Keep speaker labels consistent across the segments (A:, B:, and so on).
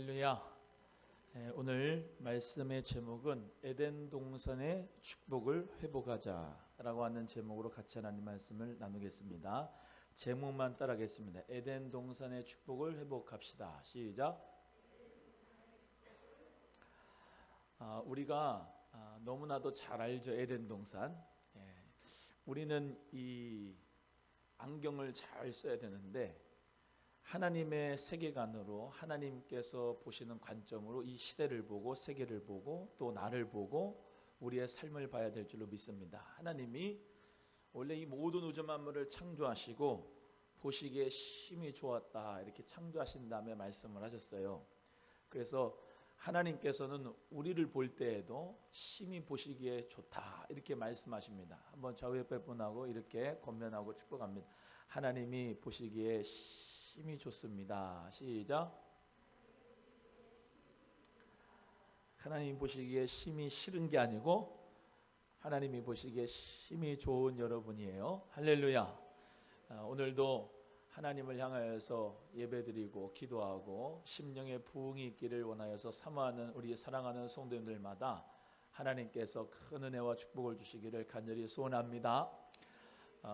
A: 할렐루야. 오늘 말씀의 제목은 에덴 동산의 축복을 회복하자라고 하는 제목으로 같이 하나님 말씀을 나누겠습니다. 제목만 따라하겠습니다. 에덴 동산의 축복을 회복합시다. 시작. 우리가 너무나도 잘 알죠. 에덴 동산. 우리는 이 안경을 잘 써야 되는데 하나님의 세계관으로 하나님께서 보시는 관점으로 이 시대를 보고 세계를 보고 또 나를 보고 우리의 삶을 봐야 될 줄로 믿습니다. 하나님이 원래 이 모든 우주 만물을 창조하시고 보시기에 심히 좋았다 이렇게 창조하신 다음에 말씀을 하셨어요. 그래서 하나님께서는 우리를 볼 때에도 심히 보시기에 좋다 이렇게 말씀하십니다. 한번 좌우 옆에 분하고 이렇게 권면하고 축복합니다. 하나님이 보시기에 심히 좋습니다. 시작. 하나님이 보시기에 심히 싫은 게 아니고 하나님이 보시기에 심히 좋은 여러분이에요. 할렐루야. 오늘도 하나님을 향하여서 예배드리고 기도하고 심령의 부흥이 있기를 원하여서 사모하는 우리 사랑하는 성도님들마다 하나님께서 큰 은혜와 축복을 주시기를 간절히 소원합니다.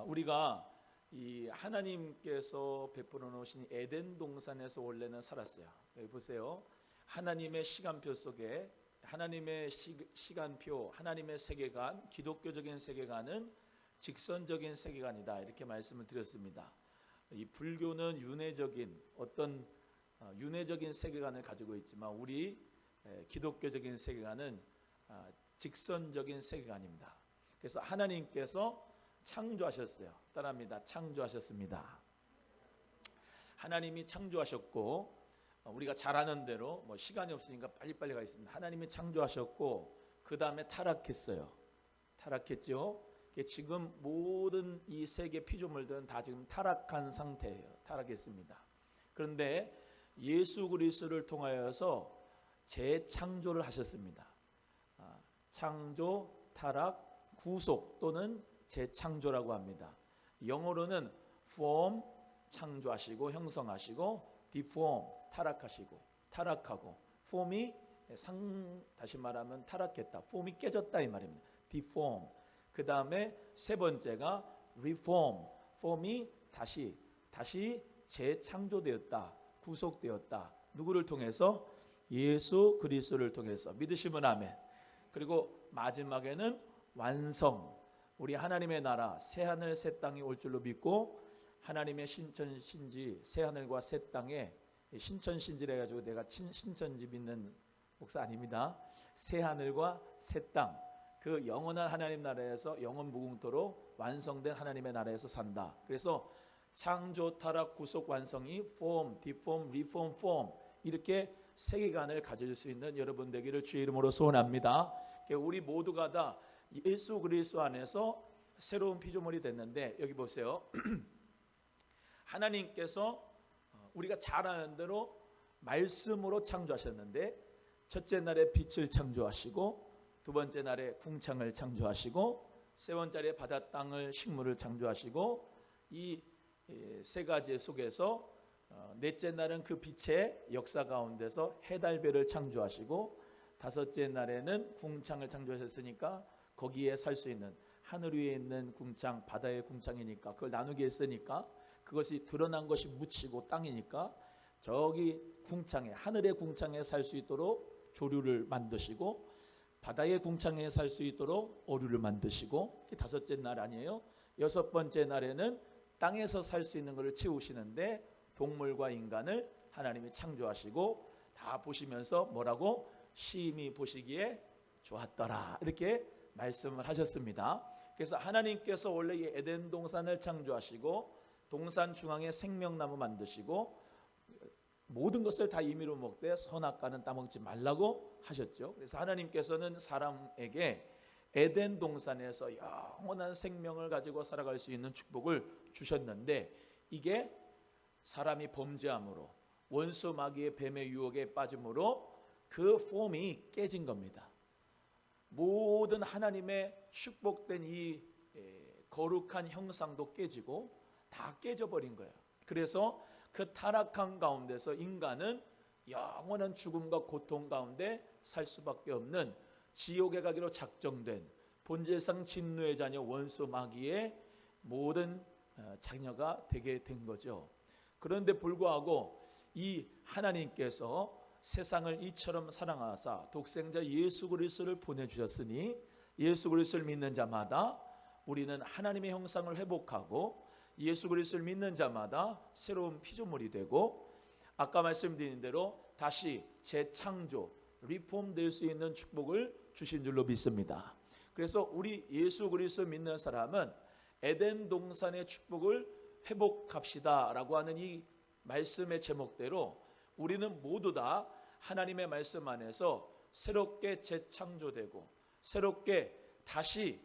A: 우리가 이 하나님께서 베풀어 놓으신 에덴 동산에서 원래는 살았어요. 여기 보세요. 하나님의 시간표 속에 하나님의 시간표, 하나님의 세계관, 기독교적인 세계관은 직선적인 세계관이다 이렇게 말씀을 드렸습니다. 이 불교는 윤회적인 어떤 윤회적인 세계관을 가지고 있지만 우리 기독교적인 세계관은 직선적인 세계관입니다. 그래서 하나님께서 창조하셨어요. 따라합니다. 창조하셨습니다. 하나님이 창조하셨고 우리가 잘 아는 대로 시간이 없으니까 빨리빨리 가겠습니다. 하나님이 창조하셨고 그 다음에 타락했어요. 타락했죠. 지금 모든 이 세계 피조물들은 다 지금 타락한 상태예요. 타락했습니다. 그런데 예수 그리스도를 통하여서 재창조를 하셨습니다. 창조, 타락, 구속 또는 재창조라고 합니다. 영어로는 form 창조하시고 형성하시고 deform 타락하시고 타락하고 form이 다시 말하면 타락했다. form이 깨졌다 이 말입니다. deform. 그 다음에 세 번째가 reform. form이 다시 재창조되었다. 구속되었다. 누구를 통해서? 예수 그리스도를 통해서. 믿으시면 아멘. 그리고 마지막에는 완성. 우리 하나님의 나라 새하늘 새 땅이 올 줄로 믿고 하나님의 신천신지 새하늘과 새 땅에 신천신지라 해가지고 내가 신천지 믿는 목사 아닙니다. 새하늘과 새 땅, 그 영원한 하나님 나라에서 영원 무궁토로 완성된 하나님의 나라에서 산다. 그래서 창조, 타락, 구속, 완성이 form, deform, reform, form 이렇게 세계관을 가질 수 있는 여러분 되기를 주의 이름으로 소원합니다. 우리 모두가 다 예수 그리스도 안에서 새로운 피조물이 됐는데 여기 보세요. 하나님께서 우리가 잘 아는 대로 말씀으로 창조하셨는데 첫째 날에 빛을 창조하시고 두 번째 날에 궁창을 창조하시고 세 번째 날에 바다 땅을 식물을 창조하시고 이 세 가지 속에서 넷째 날은 그 빛의 역사 가운데서 해달별을 창조하시고 다섯째 날에는 궁창을 창조하셨으니까 거기에 살 수 있는 하늘 위에 있는 궁창, 바다의 궁창이니까 그걸 나누게 했으니까 그것이 드러난 것이 묻히고 땅이니까 저기 궁창에 하늘의 궁창에 살 수 있도록 조류를 만드시고 바다의 궁창에 살 수 있도록 어류를 만드시고 다섯째 날 아니에요. 여섯 번째 날에는 땅에서 살 수 있는 것을 채우시는데 동물과 인간을 하나님이 창조하시고 다 보시면서 뭐라고? 심히 보시기에 좋았더라 이렇게 말씀을 하셨습니다. 그래서 하나님께서 원래 이 에덴 동산을 창조하시고 동산 중앙에 생명나무 만드시고 모든 것을 다 임의로 먹되 선악과는 따먹지 말라고 하셨죠. 그래서 하나님께서는 사람에게 에덴 동산에서 영원한 생명을 가지고 살아갈 수 있는 축복을 주셨는데 이게 사람이 범죄함으로 원수 마귀의 뱀의 유혹에 빠짐으로 그 폼이 깨진 겁니다. 모든 하나님의 축복된 이 거룩한 형상도 깨지고 다 깨져버린 거예요. 그래서 그 타락한 가운데서 인간은 영원한 죽음과 고통 가운데 살 수밖에 없는 지옥에 가기로 작정된 본질상 진노의 자녀 원수 마귀의 모든 자녀가 되게 된 거죠. 그런데 불구하고 이 하나님께서 세상을 이처럼 사랑하사 독생자 예수 그리스도를 보내주셨으니 예수 그리스도를 믿는 자마다 우리는 하나님의 형상을 회복하고 예수 그리스도를 믿는 자마다 새로운 피조물이 되고 아까 말씀드린 대로 다시 재창조, 리폼 될 수 있는 축복을 주신 줄로 믿습니다. 그래서 우리 예수 그리스도 믿는 사람은 에덴 동산의 축복을 회복합시다 라고 하는 이 말씀의 제목대로 우리는 모두 다 하나님의 말씀 안에서 새롭게 재창조되고 다시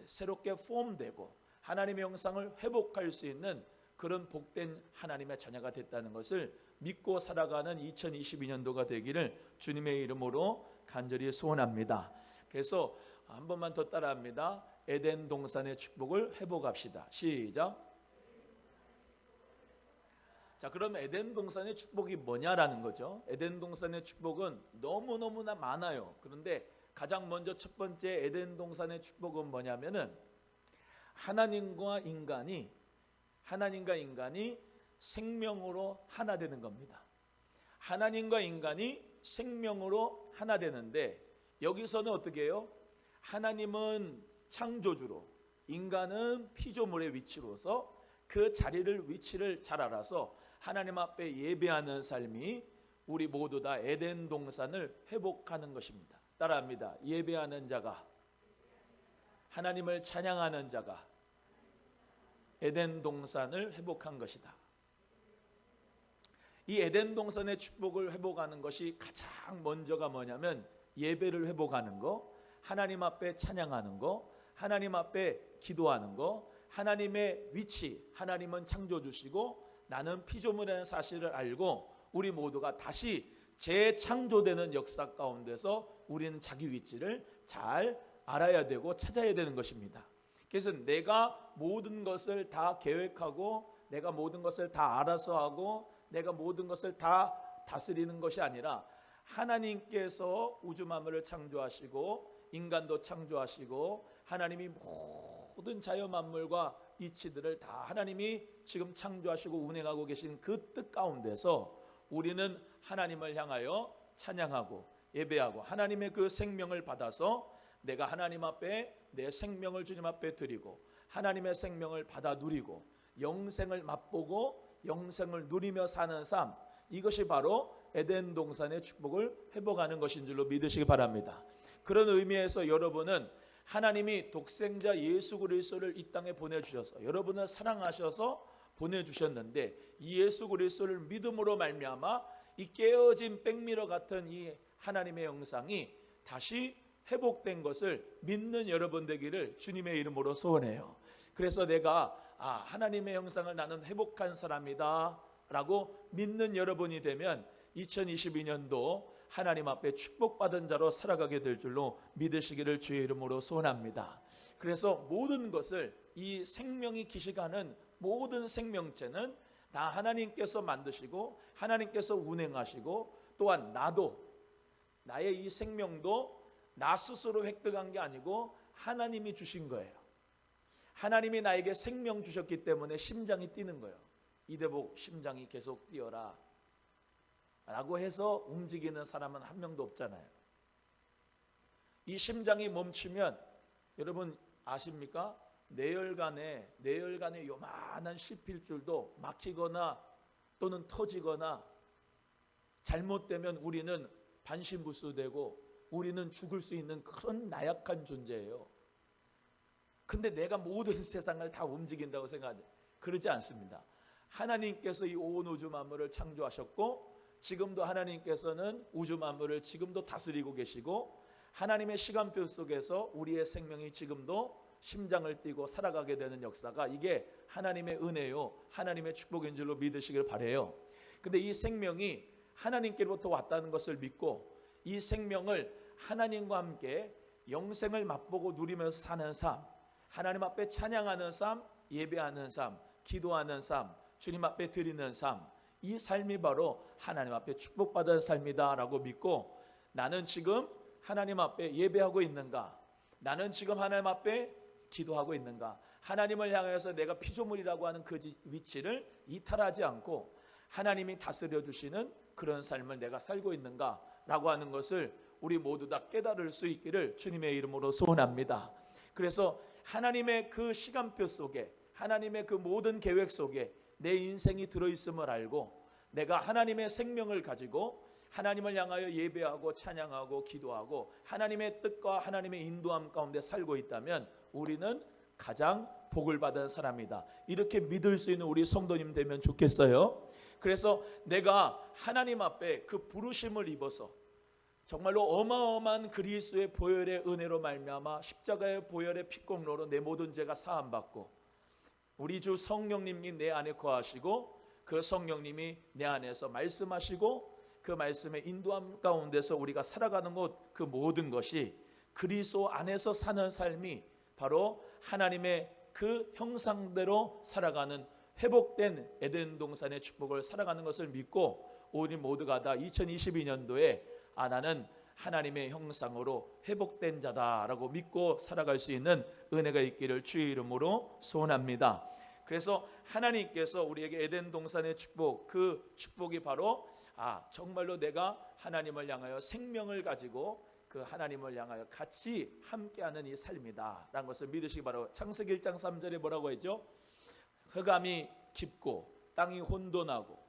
A: 새롭게 폼되고 하나님의 형상을 회복할 수 있는 그런 복된 하나님의 자녀가 됐다는 것을 믿고 살아가는 2022년도가 되기를 주님의 이름으로 간절히 소원합니다. 그래서 한 번만 더 따라합니다. 에덴 동산의 축복을 회복합시다. 시작. 자, 그럼 에덴 동산의 축복이 뭐냐라는 거죠. 에덴 동산의 축복은 너무너무나 많아요. 그런데 가장 먼저 첫 번째 에덴 동산의 축복은 뭐냐면은 하나님과 인간이 생명으로 하나 되는 겁니다. 하나님과 인간이 생명으로 하나 되는데 여기서는 어떻게 해요? 하나님은 창조주로 인간은 피조물의 위치로서 그 위치를 잘 알아서 하나님 앞에 예배하는 삶이 우리 모두 다 에덴 동산을 회복하는 것입니다. 따라합니다. 예배하는 자가, 하나님을 찬양하는 자가 에덴 동산을 회복한 것이다. 이 에덴 동산의 축복을 회복하는 것이 가장 먼저가 뭐냐면 예배를 회복하는 거, 하나님 앞에 찬양하는 거, 하나님 앞에 기도하는 거, 하나님의 위치, 하나님은 창조주시고 나는 피조물이라는 사실을 알고 우리 모두가 다시 재창조되는 역사 가운데서 우리는 자기 위치를 잘 알아야 되고 찾아야 되는 것입니다. 그래서 내가 모든 것을 다 계획하고 내가 모든 것을 다 알아서 하고 내가 모든 것을 다 다스리는 것이 아니라 하나님께서 우주 만물을 창조하시고 인간도 창조하시고 하나님이 모든 자연 만물과 이치들을 다 하나님이 지금 창조하시고 운행하고 계신 그 뜻 가운데서 우리는 하나님을 향하여 찬양하고 예배하고 하나님의 그 생명을 받아서 내가 하나님 앞에 내 생명을 주님 앞에 드리고 하나님의 생명을 받아 누리고 영생을 맛보고 영생을 누리며 사는 삶, 이것이 바로 에덴 동산의 축복을 회복하는 것인 줄로 믿으시기 바랍니다. 그런 의미에서 여러분은 하나님이 독생자 예수 그리스도를 이 땅에 보내주셔서 여러분을 사랑하셔서 보내주셨는데 이 예수 그리스도를 믿음으로 말미암아 이 깨어진 백미러 같은 이 하나님의 형상이 다시 회복된 것을 믿는 여러분 되기를 주님의 이름으로 소원해요. 그래서 내가 하나님의 형상을 나는 회복한 사람이다 라고 믿는 여러분이 되면 2022년도 하나님 앞에 축복받은 자로 살아가게 될 줄로 믿으시기를 주의 이름으로 소원합니다. 그래서 모든 것을 이 생명이 기식하는 모든 생명체는 다 하나님께서 만드시고 하나님께서 운행하시고 또한 나의 이 생명도 나 스스로 획득한 게 아니고 하나님이 주신 거예요. 하나님이 나에게 생명 주셨기 때문에 심장이 뛰는 거예요. 이대복 심장이 계속 뛰어라 라고 해서 움직이는 사람은 한 명도 없잖아요. 이 심장이 멈추면 여러분 아십니까? 뇌혈관에 요만한 실핏줄도 막히거나 또는 터지거나 잘못되면 우리는 반신불수되고 우리는 죽을 수 있는 그런 나약한 존재예요. 근데 내가 모든 세상을 다 움직인다고 생각하지? 그러지 않습니다. 하나님께서 이 온 우주 만물을 창조하셨고 지금도 하나님께서는 우주 만물을 지금도 다스리고 계시고 하나님의 시간표 속에서 우리의 생명이 지금도 심장을 뛰고 살아가게 되는 역사가 이게 하나님의 은혜요 하나님의 축복인 줄로 믿으시길 바라요. 근데 이 생명이 하나님께로부터 왔다는 것을 믿고 이 생명을 하나님과 함께 영생을 맛보고 누리면서 사는 삶, 하나님 앞에 찬양하는 삶, 예배하는 삶, 기도하는 삶, 주님 앞에 드리는 삶, 이 삶이 바로 하나님 앞에 축복받은 삶이다라고 믿고, 나는 지금 하나님 앞에 예배하고 있는가? 나는 지금 하나님 앞에 기도하고 있는가? 하나님을 향해서 내가 피조물이라고 하는 그 위치를 이탈하지 않고 하나님이 다스려 주시는 그런 삶을 내가 살고 있는가라고 하는 것을 우리 모두 다 깨달을 수 있기를 주님의 이름으로 소원합니다. 그래서 하나님의 그 시간표 속에, 하나님의 그 모든 계획 속에 내 인생이 들어있음을 알고, 내가 하나님의 생명을 가지고 하나님을 향하여 예배하고 찬양하고 기도하고 하나님의 뜻과 하나님의 인도함 가운데 살고 있다면 우리는 가장 복을 받은 사람이다. 이렇게 믿을 수 있는 우리 성도님 되면 좋겠어요. 그래서 내가 하나님 앞에 그 부르심을 입어서 정말로 어마어마한 그리스도의 보혈의 은혜로 말미암아 십자가의 보혈의 피공로로 내 모든 죄가 사함받고, 우리 주 성령님이 내 안에 거하시고 그 성령님이 내 안에서 말씀하시고 그 말씀의 인도함 가운데서 우리가 살아가는 것, 그 모든 것이 그리스도 안에서 사는 삶이 바로 하나님의 그 형상대로 살아가는 회복된 에덴 동산의 축복을 살아가는 것을 믿고, 우리 모두가 다 2022년도에 나는 하나님의 형상으로 회복된 자다라고 믿고 살아갈 수 있는 은혜가 있기를 주의 이름으로 소원합니다. 그래서 하나님께서 우리에게 에덴 동산의 축복, 그 축복이 바로 정말로 내가 하나님을 향하여 생명을 가지고 그 하나님을 향하여 같이 함께하는 이 삶이다 라는 것을 믿으시기 바라고. 창세기 1장 3절에 뭐라고 했죠? 흑암이 깊고 땅이 혼돈하고,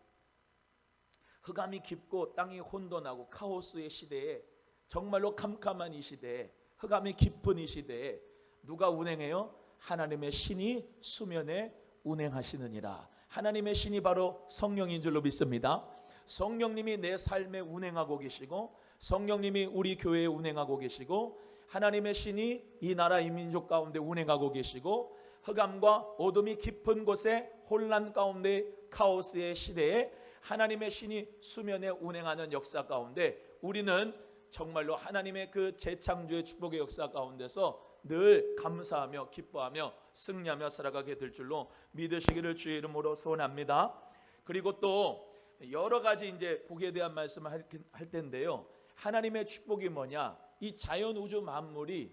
A: 흑암이 깊고 땅이 혼돈하고 카오스의 시대에, 정말로 캄캄한 이 시대에, 흑암이 깊은 이 시대에 누가 운행해요? 하나님의 신이 수면에 운행하시느니라. 하나님의 신이 바로 성령인 줄로 믿습니다. 성령님이 내 삶에 운행하고 계시고, 성령님이 우리 교회에 운행하고 계시고, 하나님의 신이 이 나라 이 민족 가운데 운행하고 계시고, 흑암과 어둠이 깊은 곳에 혼란 가운데 카오스의 시대에 하나님의 신이 수면에 운행하는 역사 가운데 우리는 정말로 하나님의 그 재창조의 축복의 역사 가운데서 늘 감사하며 기뻐하며 승리하며 살아가게 될 줄로 믿으시기를 주의 이름으로 소원합니다. 그리고 또 여러 가지 이제 복에 대한 말씀을 할 텐데요. 하나님의 축복이 뭐냐? 이 자연 우주 만물이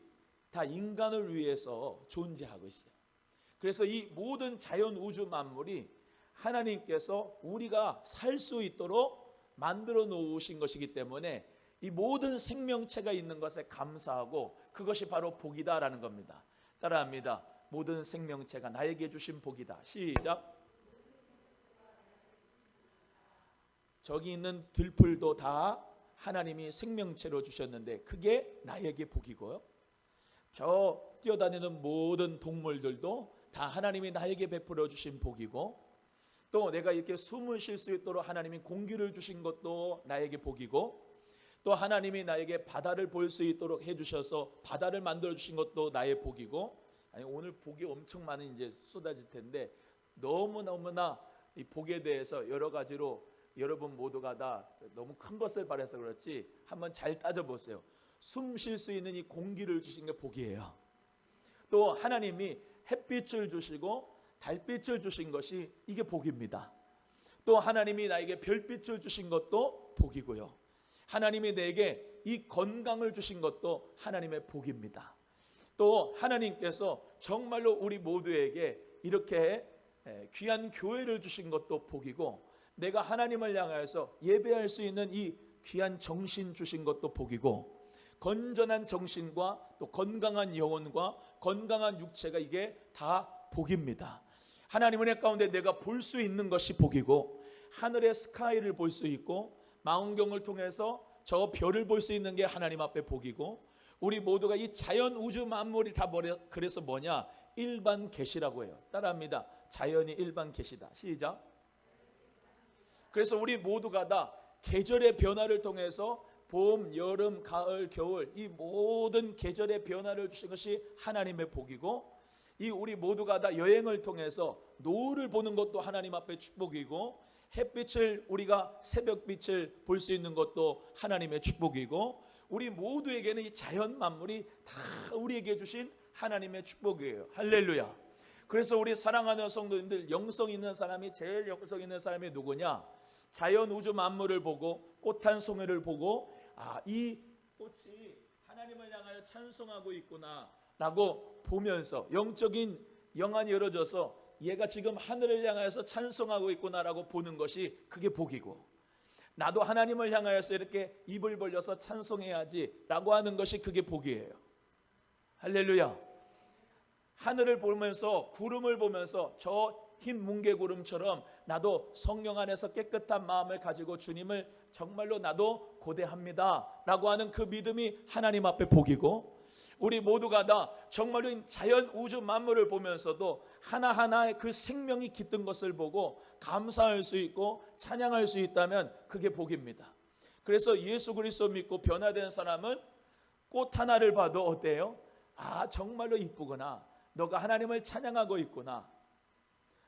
A: 다 인간을 위해서 존재하고 있어요. 그래서 이 모든 자연 우주 만물이 하나님께서 우리가 살 수 있도록 만들어 놓으신 것이기 때문에 이 모든 생명체가 있는 것에 감사하고, 그것이 바로 복이다라는 겁니다. 따라합니다. 모든 생명체가 나에게 주신 복이다. 시작. 저기 있는 들풀도 다 하나님이 생명체로 주셨는데 그게 나에게 복이고요. 저 뛰어다니는 모든 동물들도 다 하나님이 나에게 베풀어 주신 복이고, 또 내가 이렇게 숨을 쉴 수 있도록 하나님이 공기를 주신 것도 나에게 복이고, 또 하나님이 나에게 바다를 볼 수 있도록 해주셔서 바다를 만들어 주신 것도 나의 복이고, 오늘 복이 엄청 많이 이제 쏟아질 텐데 너무나 이 복에 대해서 여러 가지로 여러분 모두가 다 너무 큰 것을 바라서 그렇지 한번 잘 따져보세요. 숨 쉴 수 있는 이 공기를 주신 게 복이에요. 또 하나님이 햇빛을 주시고 달빛을 주신 것이 이게 복입니다. 또 하나님이 나에게 별빛을 주신 것도 복이고요. 하나님이 내게 이 건강을 주신 것도 하나님의 복입니다. 또 하나님께서 정말로 우리 모두에게 이렇게 귀한 교회를 주신 것도 복이고, 내가 하나님을 향해서 예배할 수 있는 이 귀한 정신 주신 것도 복이고, 건전한 정신과 또 건강한 영혼과 건강한 육체가 이게 다 복입니다. 하나님 은혜 가운데 내가 볼 수 있는 것이 복이고, 하늘의 스카이를 볼 수 있고 망원경을 통해서 저 별을 볼 수 있는 게 하나님 앞에 복이고, 우리 모두가 이 자연 우주 만물이 다 그래서 뭐냐? 일반 계시라고 해요. 따라합니다. 자연이 일반 계시다. 시작. 그래서 우리 모두가 다 계절의 변화를 통해서 봄, 여름, 가을, 겨울 이 모든 계절의 변화를 주신 것이 하나님의 복이고, 이 우리 모두가 다 여행을 통해서 노을을 보는 것도 하나님 앞에 축복이고, 햇빛을 우리가 새벽빛을 볼 수 있는 것도 하나님의 축복이고, 우리 모두에게는 이 자연 만물이 다 우리에게 주신 하나님의 축복이에요. 할렐루야. 그래서 우리 사랑하는 성도님들, 영성 있는 사람이, 제일 영성 있는 사람이 누구냐? 자연 우주 만물을 보고 꽃 한 송이를 보고 이 꽃이 하나님을 향하여 찬송하고 있구나 라고 보면서 영적인 영안이 열어져서 얘가 지금 하늘을 향하여서 찬송하고 있구나라고 보는 것이 그게 복이고, 나도 하나님을 향하여서 이렇게 입을 벌려서 찬송해야지 라고 하는 것이 그게 복이에요. 할렐루야. 하늘을 보면서, 구름을 보면서 저 흰 뭉게구름처럼 나도 성령 안에서 깨끗한 마음을 가지고 주님을 정말로 나도 고대합니다 라고 하는 그 믿음이 하나님 앞에 복이고, 우리 모두가 다 정말로 자연 우주 만물을 보면서도 하나하나의 그 생명이 깃든 것을 보고 감사할 수 있고 찬양할 수 있다면 그게 복입니다. 그래서 예수 그리스도 믿고 변화된 사람은 꽃 하나를 봐도 어때요? 정말로 이쁘구나, 너가 하나님을 찬양하고 있구나.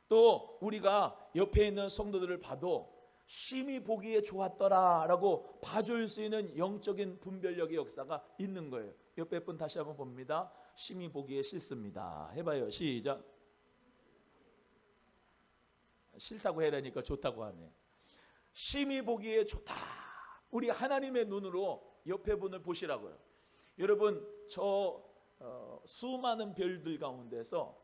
A: 또 우리가 옆에 있는 성도들을 봐도 심히 보기에 좋았더라 라고 봐줄 수 있는 영적인 분별력의 역사가 있는 거예요. 옆에 분 다시 한번 봅니다. 심히 보기에 싫습니다. 해봐요. 시작. 싫다고 해라니까 좋다고 하네. 심히 보기에 좋다. 우리 하나님의 눈으로 옆에 분을 보시라고요. 여러분, 저 수많은 별들 가운데서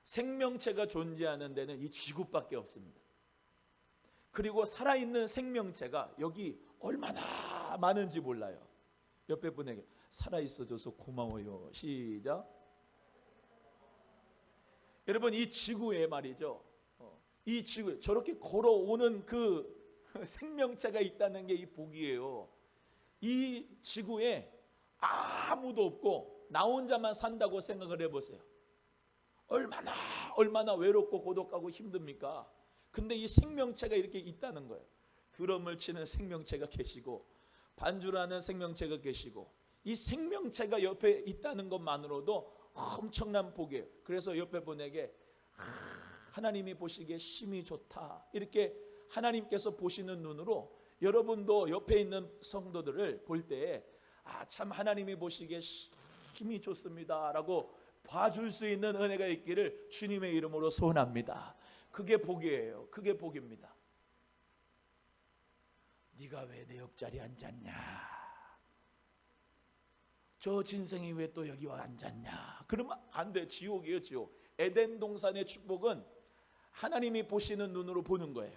A: 생명체가 존재하는 데는 이 지구밖에 없습니다. 그리고 살아있는 생명체가 여기 얼마나 많은지 몰라요. 옆에 분에게 살아있어줘서 고마워요. 시작. 여러분, 이 지구에 말이죠, 이 지구에 저렇게 걸어오는 그 생명체가 있다는 게 이 복이에요. 이 지구에 아무도 없고 나 혼자만 산다고 생각을 해보세요. 얼마나 외롭고 고독하고 힘듭니까? 근데 이 생명체가 이렇게 있다는 거예요. 드럼을 치는 생명체가 계시고 반주라는 생명체가 계시고, 이 생명체가 옆에 있다는 것만으로도 엄청난 복이에요. 그래서 옆에 분에게 하나님이 보시기에 심히 좋다, 이렇게 하나님께서 보시는 눈으로 여러분도 옆에 있는 성도들을 볼 때에 참 하나님이 보시기에 심히 좋습니다 라고 봐줄 수 있는 은혜가 있기를 주님의 이름으로 소원합니다. 그게 복이에요. 그게 복입니다. 네가 왜 내 옆자리에 앉았냐, 저 진생이 왜 또 여기 와 앉았냐, 그러면 안 돼. 지옥이에요, 지옥. 에덴 동산의 축복은 하나님이 보시는 눈으로 보는 거예요.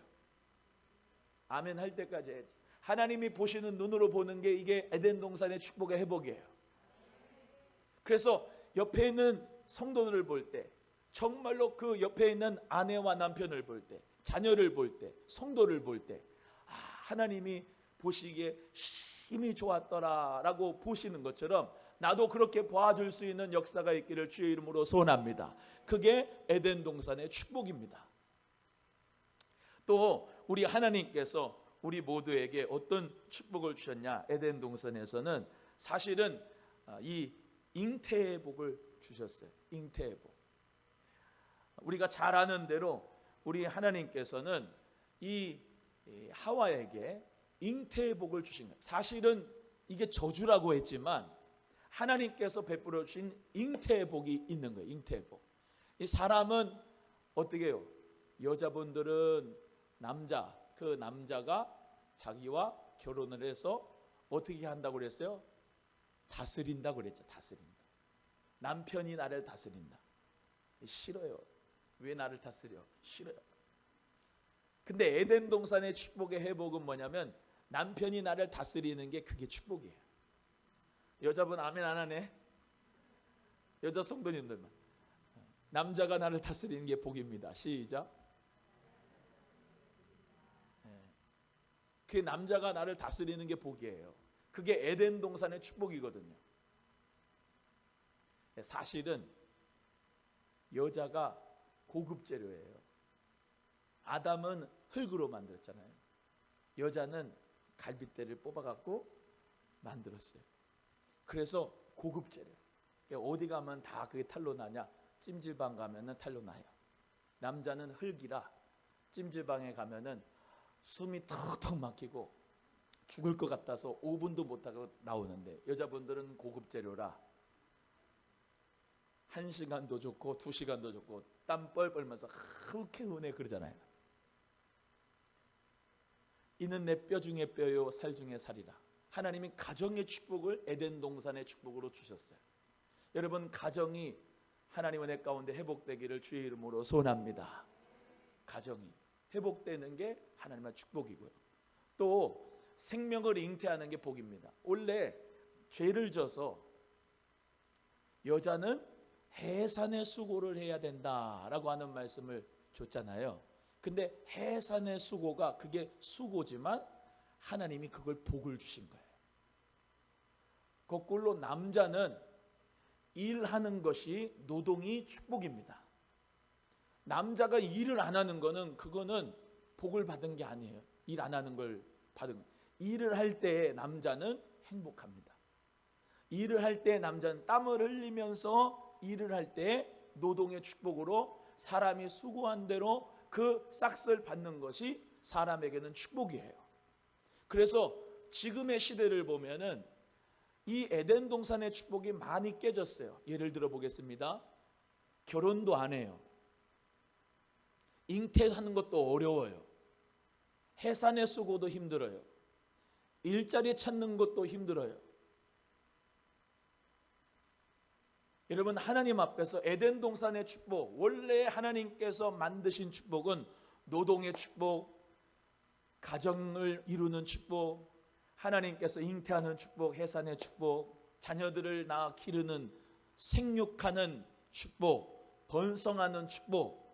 A: 아멘 할 때까지 해야지. 하나님이 보시는 눈으로 보는 게 이게 에덴 동산의 축복의 회복이에요. 그래서 옆에 있는 성도들을 볼 때, 정말로 그 옆에 있는 아내와 남편을 볼 때, 자녀를 볼 때, 성도를 볼 때, 하나님이 보시기에 힘이 좋았더라 라고 보시는 것처럼 나도 그렇게 봐줄 수 있는 역사가 있기를 주의 이름으로 소원합니다. 그게 에덴 동산의 축복입니다. 또 우리 하나님께서 우리 모두에게 어떤 축복을 주셨냐, 에덴 동산에서는 사실은 이 잉태의 복을 주셨어요. 잉태의 복. 우리가 잘 아는 대로 우리 하나님께서는 이 하와에게 잉태의 복을 주신 거예요. 사실은 이게 저주라고 했지만 하나님께서 베풀어 주신 잉태의 복이 있는 거예요. 잉태의 복. 이 사람은 어떻게 해요? 여자분들은 그 남자가 자기와 결혼을 해서 어떻게 한다고 그랬어요? 다스린다고 그랬죠. 다스린다. 남편이 나를 다스린다. 싫어요. 왜 나를 다스려? 싫어요. 근데 에덴 동산의 축복의 회복은 뭐냐면 남편이 나를 다스리는 게 그게 축복이에요. 여자분 아멘 안 하네? 여자 성도님들만. 남자가 나를 다스리는 게 복입니다. 시작. 그 남자가 나를 다스리는 게 복이에요. 그게 에덴 동산의 축복이거든요. 사실은 여자가 고급 재료예요. 아담은 흙으로 만들었잖아요. 여자는 갈빗대를 뽑아갖고 만들었어요. 그래서 고급 재료. 어디 가면 다 그게 탈로 나냐? 찜질방 가면은 탈로 나요. 남자는 흙이라 찜질방에 가면은 숨이 턱턱 막히고 죽을 것 같아서 5분도 못하고 나오는데, 여자분들은 고급 재료라 1시간도 좋고 2시간도 좋고 땀 뻘뻘면서 그렇게 은혜 그러잖아요. 이는 내 뼈 중에 뼈요 살 중에 살이라. 하나님이 가정의 축복을 에덴 동산의 축복으로 주셨어요. 여러분, 가정이 하나님 은혜 가운데 회복되기를 주의 이름으로 소원합니다. 가정이 회복되는 게 하나님의 축복이고요. 또 생명을 잉태하는 게 복입니다. 원래 죄를 져서 여자는 해산의 수고를 해야 된다라고 하는 말씀을 줬잖아요. 근데 해산의 수고가 그게 수고지만 하나님이 그걸 복을 주신 거예요. 거꾸로 남자는 일하는 것이 노동이 축복입니다. 남자가 일을 안 하는 거는 그거는 복을 받은 게 아니에요. 일 안 하는 걸 받은 거예요. 일을 할 때 남자는 행복합니다. 일을 할 때 남자는 땀을 흘리면서 일을 할 때 노동의 축복으로 사람이 수고한 대로 그 싹스를 받는 것이 사람에게는 축복이에요. 그래서 지금의 시대를 보면은 이 에덴 동산의 축복이 많이 깨졌어요. 예를 들어 보겠습니다. 결혼도 안 해요. 잉태하는 것도 어려워요. 해산의 수고도 힘들어요. 일자리 찾는 것도 힘들어요. 여러분, 하나님 앞에서 에덴 동산의 축복, 원래 하나님께서 만드신 축복은 노동의 축복, 가정을 이루는 축복, 하나님께서 잉태하는 축복, 해산의 축복, 자녀들을 낳아 기르는 생육하는 축복, 번성하는 축복,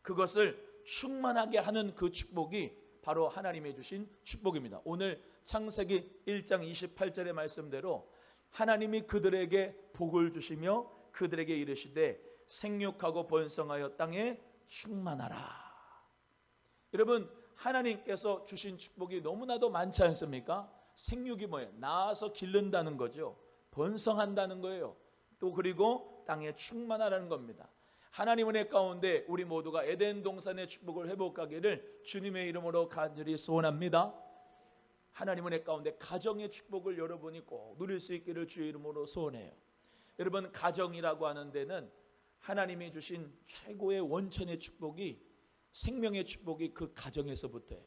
A: 그것을 충만하게 하는 그 축복이 바로 하나님이 주신 축복입니다. 오늘 창세기 1장 28절의 말씀대로 하나님이 그들에게 복을 주시며 그들에게 이르시되 생육하고 번성하여 땅에 충만하라. 여러분, 하나님께서 주신 축복이 너무나도 많지 않습니까? 생육이 뭐예요? 낳아서 기른다는 거죠. 번성한다는 거예요. 또 그리고 땅에 충만하라는 겁니다. 하나님 은혜 가운데 우리 모두가 에덴 동산의 축복을 회복하기를 주님의 이름으로 간절히 소원합니다. 하나님 은혜 가운데 가정의 축복을 여러분이 꼭 누릴 수 있기를 주의 이름으로 소원해요. 여러분, 가정이라고 하는 데는 하나님이 주신 최고의 원천의 축복이, 생명의 축복이 그 가정에서부터예요.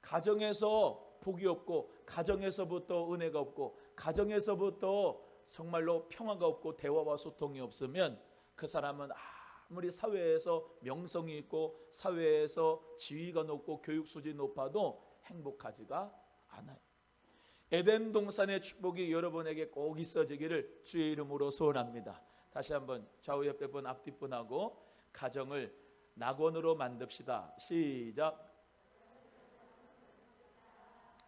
A: 가정에서 복이 없고, 가정에서부터 은혜가 없고, 가정에서부터 정말로 평화가 없고 대화와 소통이 없으면 그 사람은 아무리 사회에서 명성이 있고 사회에서 지위가 높고 교육 수준이 높아도 행복하지가 않아요. 에덴 동산의 축복이 여러분에게 꼭 있어지기를 주의 이름으로 소원합니다. 다시 한번 좌우 옆에 분 앞뒤 분하고 가정을 낙원으로 만듭시다. 시작.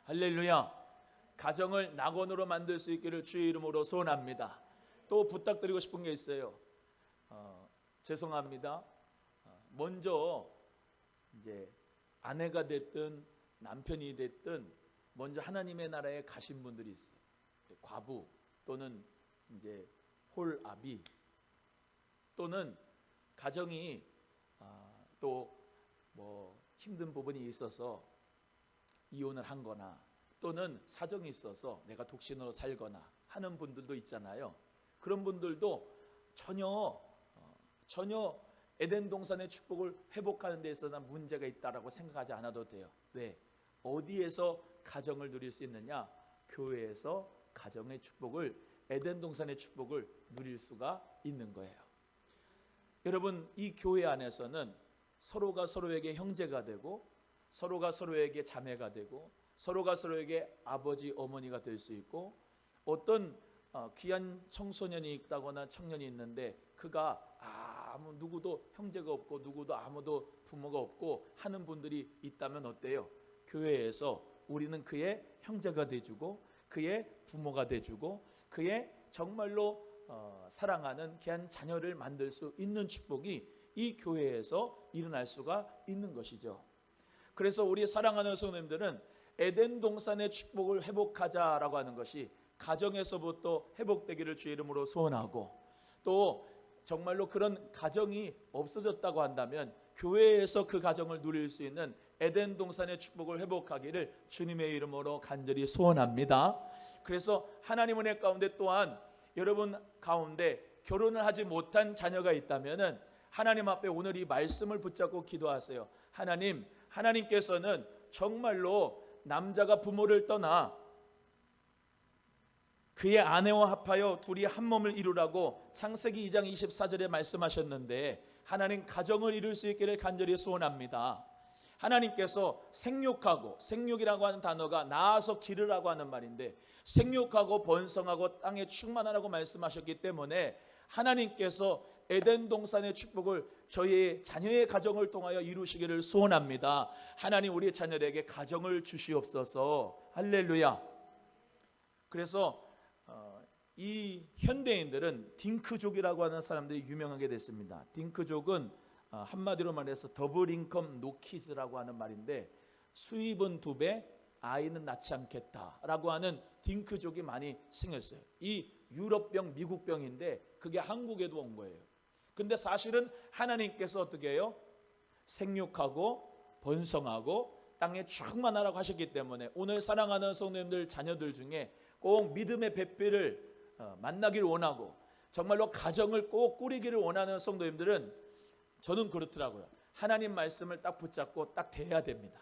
A: 할렐루야. 가정을 낙원으로 만들 수 있기를 주의 이름으로 소원합니다. 또 부탁드리고 싶은 게 있어요. 죄송합니다. 먼저 이제 아내가 됐든 남편이 됐든 먼저 하나님의 나라에 가신 분들이 있어요. 과부 또는 이제 홀아비 또는 가정이 또 뭐 힘든 부분이 있어서 이혼을 한 거나 또는 사정이 있어서 내가 독신으로 살거나 하는 분들도 있잖아요. 그런 분들도 전혀 에덴 동산의 축복을 회복하는 데 있어서는 문제가 있다라고 생각하지 않아도 돼요. 왜? 어디에서 가정을 누릴 수 있느냐? 교회에서 가정의 축복을, 에덴 동산의 축복을 누릴 수가 있는 거예요. 여러분, 이 교회 안에서는 서로가 서로에게 형제가 되고, 서로가 서로에게 자매가 되고, 서로가 서로에게 아버지 어머니가 될 수 있고, 어떤 귀한 청소년이 있다거나 청년이 있는데 그가 누구도 형제가 없고 누구도 아무도 부모가 없고 하는 분들이 있다면 어때요? 교회에서 우리는 그의 형제가 돼주고 그의 부모가 돼주고 그의 정말로 사랑하는 귀한 자녀를 만들 수 있는 축복이 이 교회에서 일어날 수가 있는 것이죠. 그래서 우리 사랑하는 성도님들은 에덴 동산의 축복을 회복하자라고 하는 것이 가정에서부터 회복되기를 주의 이름으로 소원하고, 또 정말로 그런 가정이 없어졌다고 한다면 교회에서 그 가정을 누릴 수 있는 에덴 동산의 축복을 회복하기를 주님의 이름으로 간절히 소원합니다. 그래서 하나님 은혜 가운데 또한 여러분 가운데 결혼을 하지 못한 자녀가 있다면은 하나님 앞에 오늘 이 말씀을 붙잡고 기도하세요. 하나님께서는 정말로 남자가 부모를 떠나 그의 아내와 합하여 둘이 한 몸을 이루라고 창세기 2장 24절에 말씀하셨는데, 하나님 가정을 이룰 수 있기를 간절히 소원합니다. 하나님께서 생육이라고 하는 단어가 낳아서 기르라고 하는 말인데, 생육하고 번성하고 땅에 충만하라고 말씀하셨기 때문에 하나님께서 에덴 동산의 축복을 저희의 자녀의 가정을 통하여 이루시기를 소원합니다. 하나님 우리 자녀에게 가정을 주시옵소서. 할렐루야. 그래서 이 현대인들은 딩크족이라고 하는 사람들이 유명하게 됐습니다. 딩크족은 한마디로 말해서 더블 인컴 노 키즈라고 하는 말인데, 수입은 2배, 아이는 낳지 않겠다라고 하는 딩크족이 많이 생겼어요. 이 유럽병, 미국병인데 그게 한국에도 온 거예요. 근데 사실은 하나님께서 어떻게 해요? 생육하고 번성하고 땅에 충만하라고 하셨기 때문에 오늘 사랑하는 성도님들 자녀들 중에 꼭 믿음의 배필을 만나기를 원하고 정말로 가정을 꼭 꾸리기를 원하는 성도님들은, 저는 그렇더라고요. 하나님 말씀을 딱 붙잡고 딱 대해야 됩니다.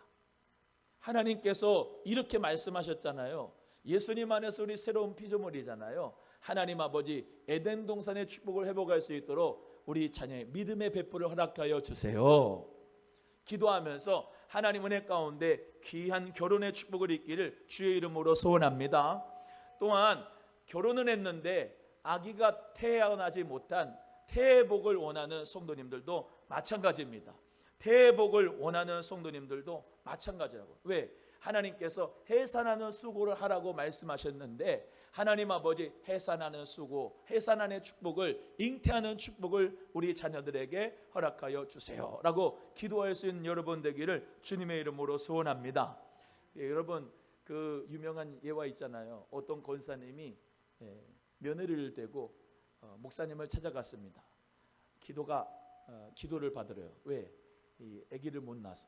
A: 하나님께서 이렇게 말씀하셨잖아요. 예수님 안에서 우리 새로운 피조물이잖아요. 하나님 아버지 에덴 동산의 축복을 회복할 수 있도록 우리 자녀의 믿음의 배포를 허락하여 주세요. 기도하면서 하나님 은혜 가운데 귀한 결혼의 축복을 있기를 주의 이름으로 소원합니다. 또한 결혼은 했는데 아기가 태어나지 못한 태복을 원하는 성도님들도 마찬가지입니다. 태복을 원하는 성도님들도 마찬가지라고. 왜? 하나님께서 해산하는 수고를 하라고 말씀하셨는데, 하나님 아버지 해산하는 수고, 해산하는 축복을, 잉태하는 축복을 우리 자녀들에게 허락하여 주세요 라고 기도할 수 있는 여러분 되기를 주님의 이름으로 소원합니다. 여러분, 그 유명한 예화 있잖아요. 어떤 권사님이 며느리를 대고 목사님을 찾아갔습니다. 기도를 받으래요. 왜? 이 아기를 못 낳아서.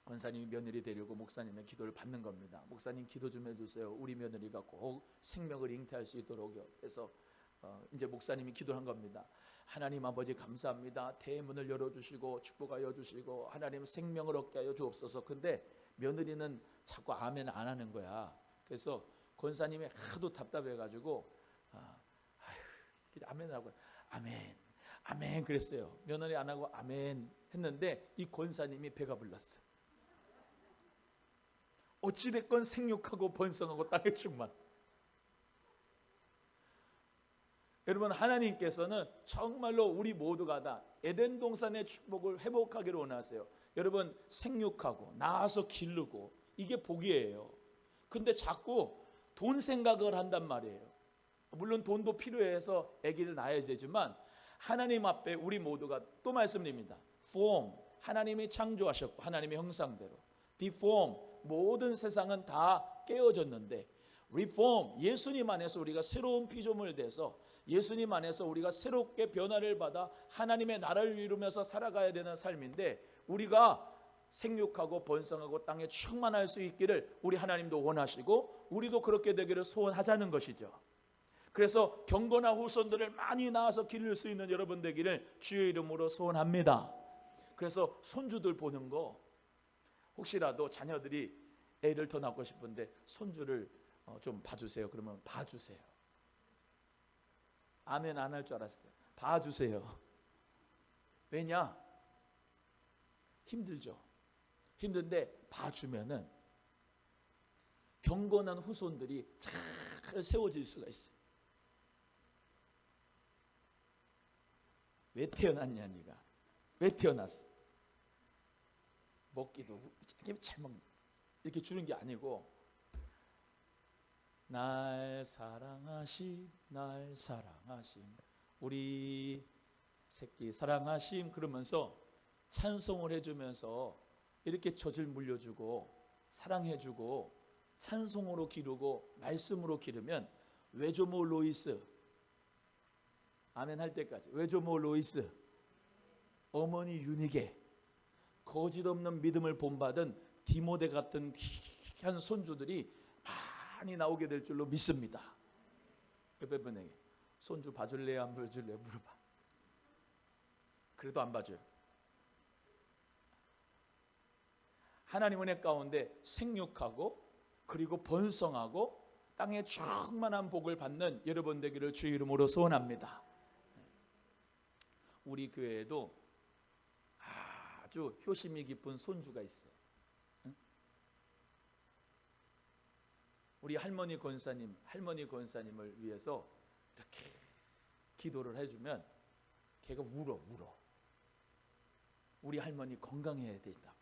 A: 권사님이 며느리 데리고 목사님의 기도를 받는 겁니다. 목사님 기도 좀 해주세요. 우리 며느리가 꼭 생명을 잉태할 수 있도록요. 그래서 이제 목사님이 기도를 한 겁니다. 하나님 아버지 감사합니다. 대문을 열어주시고 축복하여 주시고 하나님 생명을 얻게 하여 주옵소서. 근데 며느리는 자꾸 아멘 안 하는 거야. 그래서 권사님이 하도 답답해가지고 아멘 하고 아멘 그랬어요. 며느리 안 하고 아멘 했는데 이 권사님이 배가 불렀어요. 어찌됐건 생육하고 번성하고 땅에 충만. 여러분, 하나님께서는 정말로 우리 모두가 다 에덴 동산의 축복을 회복하기를 원하세요. 여러분, 생육하고 낳아서 기르고 이게 복이에요. 근데 자꾸 돈 생각을 한단 말이에요. 물론 돈도 필요해서 아기를 낳아야 되지만 하나님 앞에 우리 모두가 또 말씀드립니다. form, 하나님이 창조하셨고 하나님의 형상대로. deform, 모든 세상은 다 깨어졌는데 reform, 예수님 안에서 우리가 새로운 피조물 돼서 예수님 안에서 우리가 새롭게 변화를 받아 하나님의 나라를 이루면서 살아가야 되는 삶인데, 우리가 생육하고 번성하고 땅에 충만할 수 있기를 우리 하나님도 원하시고 우리도 그렇게 되기를 소원하자는 것이죠. 그래서 경건한 후손들을 많이 낳아서 기를 수 있는 여러분 되기를 주의 이름으로 소원합니다. 그래서 손주들 보는 거, 혹시라도 자녀들이 애를 더 낳고 싶은데 손주를 좀 봐주세요. 그러면 봐주세요. 아멘 안 할 줄 알았어요. 봐주세요. 왜냐? 힘들죠. 힘든데 봐주면은 경건한 후손들이 잘 세워질 수가 있어요. 왜 태어났냐 네가? 왜 태어났어? 먹기도 잘 먹는 이렇게 주는 게 아니고, 날 사랑하심 우리 새끼 사랑하심 그러면서 찬송을 해주면서 이렇게 젖을 물려주고 사랑해주고 찬송으로 기르고 말씀으로 기르면 외조모 로이스, 아멘 할 때까지 외조모 로이스, 어머니 유니게, 거짓 없는 믿음을 본받은 디모데 같은 귀한 손주들이 많이 나오게 될 줄로 믿습니다. 옆에 분에게 손주 봐줄래요? 안 봐줄래요? 물어봐. 그래도 안 봐줘요. 하나님 은혜 가운데 생육하고 그리고 번성하고 땅에 충만한 복을 받는 여러분 되기를 주의 이름으로 소원합니다. 우리 교회에도 아주 효심이 깊은 손주가 있어요. 우리 할머니 권사님을 위해서 이렇게 기도를 해주면 걔가 울어. 우리 할머니 건강해야 된다.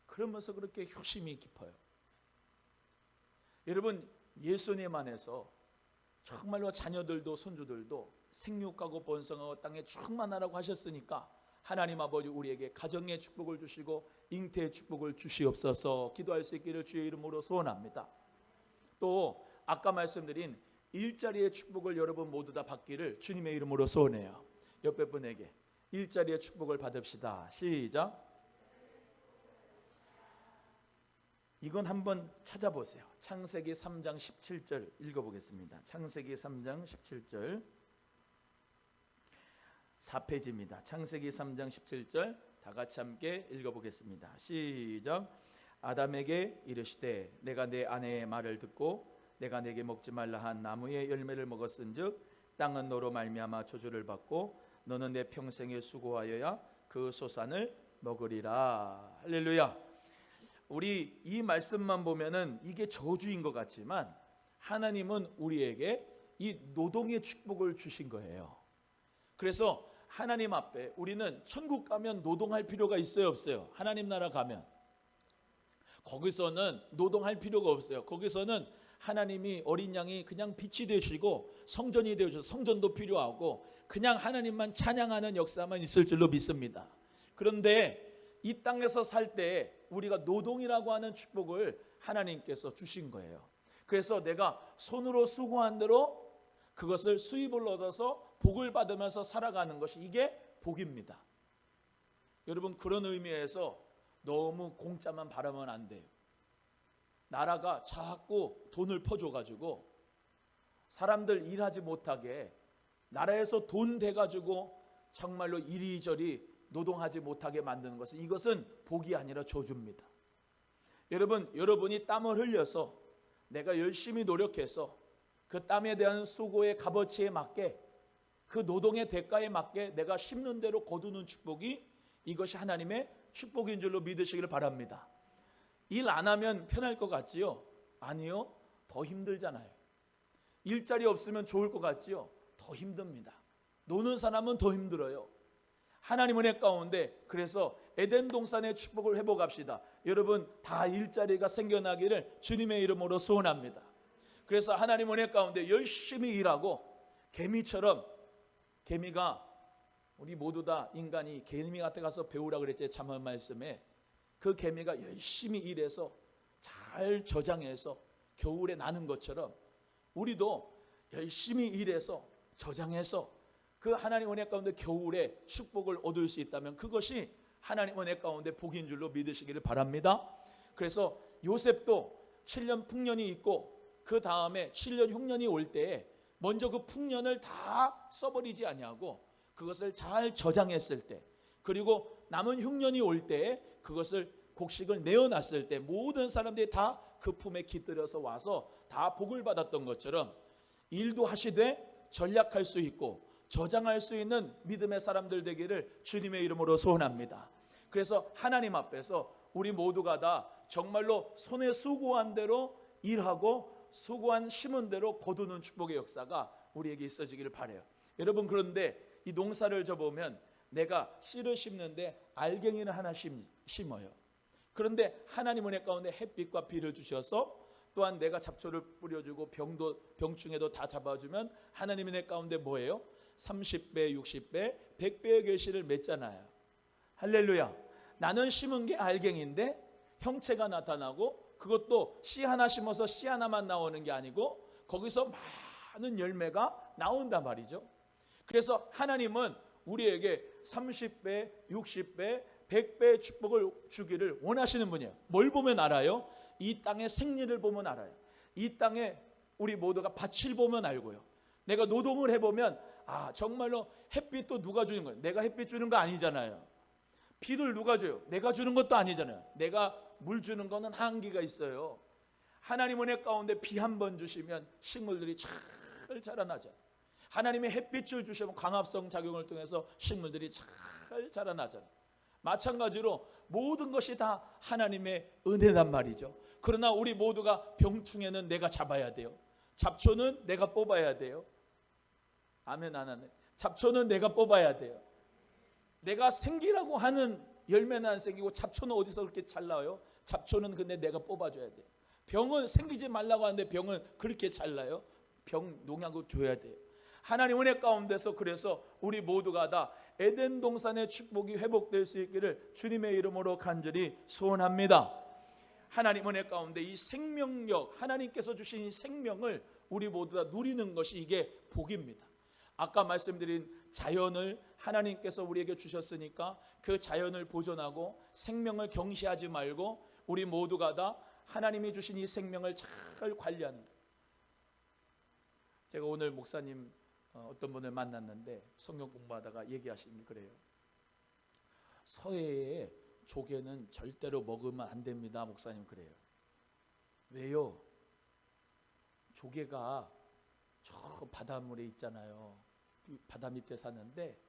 A: 그러면서 그렇게 효심이 깊어요. 여러분, 예수님 안에서 정말로 자녀들도 손주들도 생육하고 번성하고 땅에 충만하라고 하셨으니까 하나님 아버지 우리에게 가정의 축복을 주시고 잉태의 축복을 주시옵소서. 기도할 수 있기를 주의 이름으로 소원합니다. 또 아까 말씀드린 일자리의 축복을 여러분 모두 다 받기를 주님의 이름으로 소원해요. 옆에 분에게 일자리의 축복을 받읍시다. 시작. 이건 한번 찾아보세요. 창세기 3장 17절 읽어보겠습니다. 창세기 3장 17절 4페이지입니다. 창세기 3장 17절 다 같이 함께 읽어보겠습니다. 시작. 아담에게 이르시되 내가 내 아내의 말을 듣고 내가 내게 먹지 말라 한 나무의 열매를 먹었은즉 땅은 너로 말미암아 저주를 받고 너는 내 평생에 수고하여야 그 소산을 먹으리라. 할렐루야. 우리 이 말씀만 보면은 이게 저주인 것 같지만 하나님은 우리에게 이 노동의 축복을 주신 거예요. 그래서 하나님 앞에 우리는 천국 가면 노동할 필요가 있어요, 없어요? 하나님 나라 가면 거기서는 노동할 필요가 없어요. 거기서는 하나님이 어린 양이 그냥 빛이 되시고 성전이 되어서 성전도 필요하고 그냥 하나님만 찬양하는 역사만 있을 줄로 믿습니다. 그런데 이 땅에서 살 때 우리가 노동이라고 하는 축복을 하나님께서 주신 거예요. 그래서 내가 손으로 수고한 대로 그것을 수입을 얻어서 복을 받으면서 살아가는 것이 이게 복입니다. 여러분, 그런 의미에서 너무 공짜만 바라면 안 돼요. 나라가 자꾸 돈을 퍼줘가지고 사람들 일하지 못하게 나라에서 돈 대가지고 정말로 이리저리 노동하지 못하게 만드는 것은 이것은 복이 아니라 저주입니다. 여러분이 땀을 흘려서 내가 열심히 노력해서 그 땀에 대한 수고의 값어치에 맞게 그 노동의 대가에 맞게 내가 심는 대로 거두는 축복이 이것이 하나님의 축복인 줄로 믿으시기를 바랍니다. 일 안 하면 편할 것 같지요? 아니요, 더 힘들잖아요. 일자리 없으면 좋을 것 같지요? 더 힘듭니다. 노는 사람은 더 힘들어요. 하나님 은혜 가운데 그래서 에덴 동산의 축복을 회복합시다. 여러분 다 일자리가 생겨나기를 주님의 이름으로 소원합니다. 그래서 하나님 은혜 가운데 열심히 일하고 개미처럼, 개미가 우리 모두 다 인간이 개미한테 가서 배우라 그랬지, 잠언 말씀에. 그 개미가 열심히 일해서 잘 저장해서 겨울에 나는 것처럼 우리도 열심히 일해서 저장해서 그 하나님 은혜 가운데 겨울에 축복을 얻을 수 있다면 그것이 하나님 은혜 가운데 복인 줄로 믿으시기를 바랍니다. 그래서 요셉도 7년 풍년이 있고 그 다음에 7년 흉년이 올 때에 먼저 그 풍년을 다 써버리지 아니하고 그것을 잘 저장했을 때, 그리고 남은 흉년이 올 때에 그것을 곡식을 내어놨을 때 모든 사람들이 다 그 품에 깃들여서 와서 다 복을 받았던 것처럼 일도 하시되 전략할 수 있고 저장할 수 있는 믿음의 사람들 되기를 주님의 이름으로 소원합니다. 그래서 하나님 앞에서 우리 모두가 다 정말로 손에 수고한 대로 일하고 수고한 심은 대로 거두는 축복의 역사가 우리에게 있어지기를 바라요. 여러분, 그런데 이 농사를 져보면 내가 씨를 심는데 알갱이를 하나 심어요. 그런데 하나님 은혜 가운데 햇빛과 비를 주셔서 또한 내가 잡초를 뿌려주고 병충해도 다 잡아주면 하나님 은혜 가운데 뭐예요? 30배, 60배, 100배의 결실을 맺잖아요. 할렐루야. 나는 심은 게 알갱인데 형체가 나타나고 그것도 씨 하나 심어서 씨 하나만 나오는 게 아니고 거기서 많은 열매가 나온단 말이죠. 그래서 하나님은 우리에게 30배, 60배, 100배의 축복을 주기를 원하시는 분이에요. 뭘 보면 알아요? 이 땅의 생리를 보면 알아요. 이 땅에 우리 모두가 밭을 보면 알고요. 내가 노동을 해보면 정말로 햇빛도 누가 주는 거예요? 내가 햇빛 주는 거 아니잖아요. 비를 누가 줘요? 내가 주는 것도 아니잖아요. 내가 물 주는 거는 한계가 있어요. 하나님 은혜 가운데 비 한 번 주시면 식물들이 잘 자라나죠. 하나님의 햇빛을 주시면 광합성 작용을 통해서 식물들이 잘 자라나잖아요. 마찬가지로 모든 것이 다 하나님의 은혜란 말이죠. 그러나 우리 모두가 병충해는 내가 잡아야 돼요. 잡초는 내가 뽑아야 돼요. 아멘 안 하네. 잡초는 내가 뽑아야 돼요. 내가 생기라고 하는 열매는 안 생기고 잡초는 어디서 그렇게 잘 나와요? 잡초는 근데 내가 뽑아줘야 돼요. 병은 생기지 말라고 하는데 병은 그렇게 잘 나요? 병 농약을 줘야 돼요. 하나님 은혜 가운데서 그래서 우리 모두가 다 에덴 동산의 축복이 회복될 수 있기를 주님의 이름으로 간절히 소원합니다. 하나님 은혜 가운데 이 생명력, 하나님께서 주신 이 생명을 우리 모두 다 누리는 것이 이게 복입니다. 아까 말씀드린 자연을 하나님께서 우리에게 주셨으니까 그 자연을 보존하고 생명을 경시하지 말고 우리 모두가 다 하나님이 주신 이 생명을 잘 관리하는 거예요. 제가 오늘 목사님 어떤 분을 만났는데 성경 공부하다가 얘기하시니 그래요. 서해에 조개는 절대로 먹으면 안 됩니다. 목사님 그래요. 왜요? 조개가 저 바닷물에 있잖아요. 바다 밑에 사는데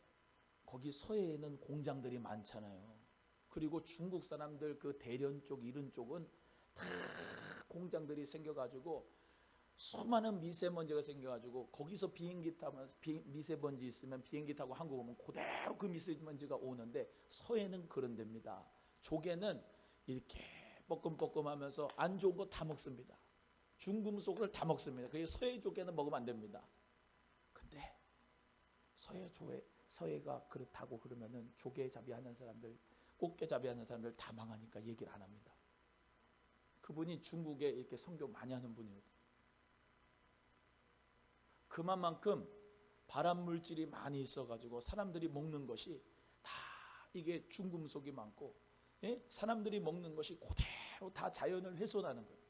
A: 거기 서해에는 공장들이 많잖아요. 그리고 중국 사람들 그 대련 쪽 이런 쪽은 다 공장들이 생겨가지고 수많은 미세먼지가 생겨가지고 거기서 비행기 타면 미세먼지 있으면 비행기 타고 한국 오면 그대로 그 미세먼지가 오는데 서해는 그런 데입니다. 조개는 이렇게 뻐끔뻐끔하면서 안 좋은 거 다 먹습니다. 중금속을 다 먹습니다. 그게 서해 조개는 먹으면 안 됩니다. 근데 서해가 그렇다고 그러면은 조개잡이 하는 사람들, 꽃게잡이 하는 사람들 다 망하니까 얘기를 안 합니다. 그분이 중국에 이렇게 선교 많이 하는 분이거든요. 그만큼 발암 물질이 많이 있어가지고 사람들이 먹는 것이 다 이게 중금속이 많고, 사람들이 먹는 것이 그대로 다 자연을 훼손하는 거예요.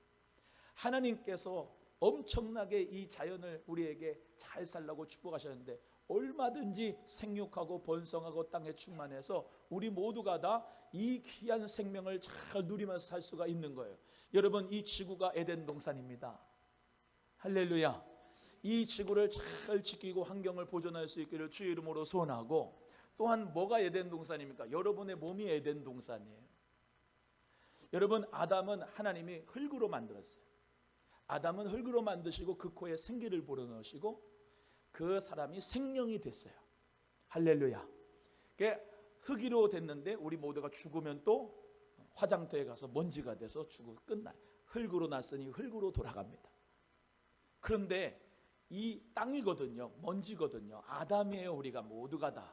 A: 하나님께서 엄청나게 이 자연을 우리에게 잘 살라고 축복하셨는데 얼마든지 생육하고 번성하고 땅에 충만해서 우리 모두가 다 이 귀한 생명을 잘 누리면서 살 수가 있는 거예요. 여러분, 이 지구가 에덴 동산입니다. 할렐루야. 이 지구를 잘 지키고 환경을 보존할 수 있기를 주의 이름으로 소원하고, 또한 뭐가 에덴 동산입니까? 여러분의 몸이 에덴 동산이에요. 여러분, 아담은 하나님이 흙으로 만들었어요. 아담은 흙으로 만드시고 그 코에 생기를 불어넣으시고 그 사람이 생명이 됐어요. 할렐루야. 흙으로 됐는데 우리 모두가 죽으면 또 화장터에 가서 먼지가 돼서 죽고 끝나요. 흙으로 났으니 흙으로 돌아갑니다. 그런데 이 땅이거든요. 먼지거든요. 아담이에요. 우리가 모두가 다.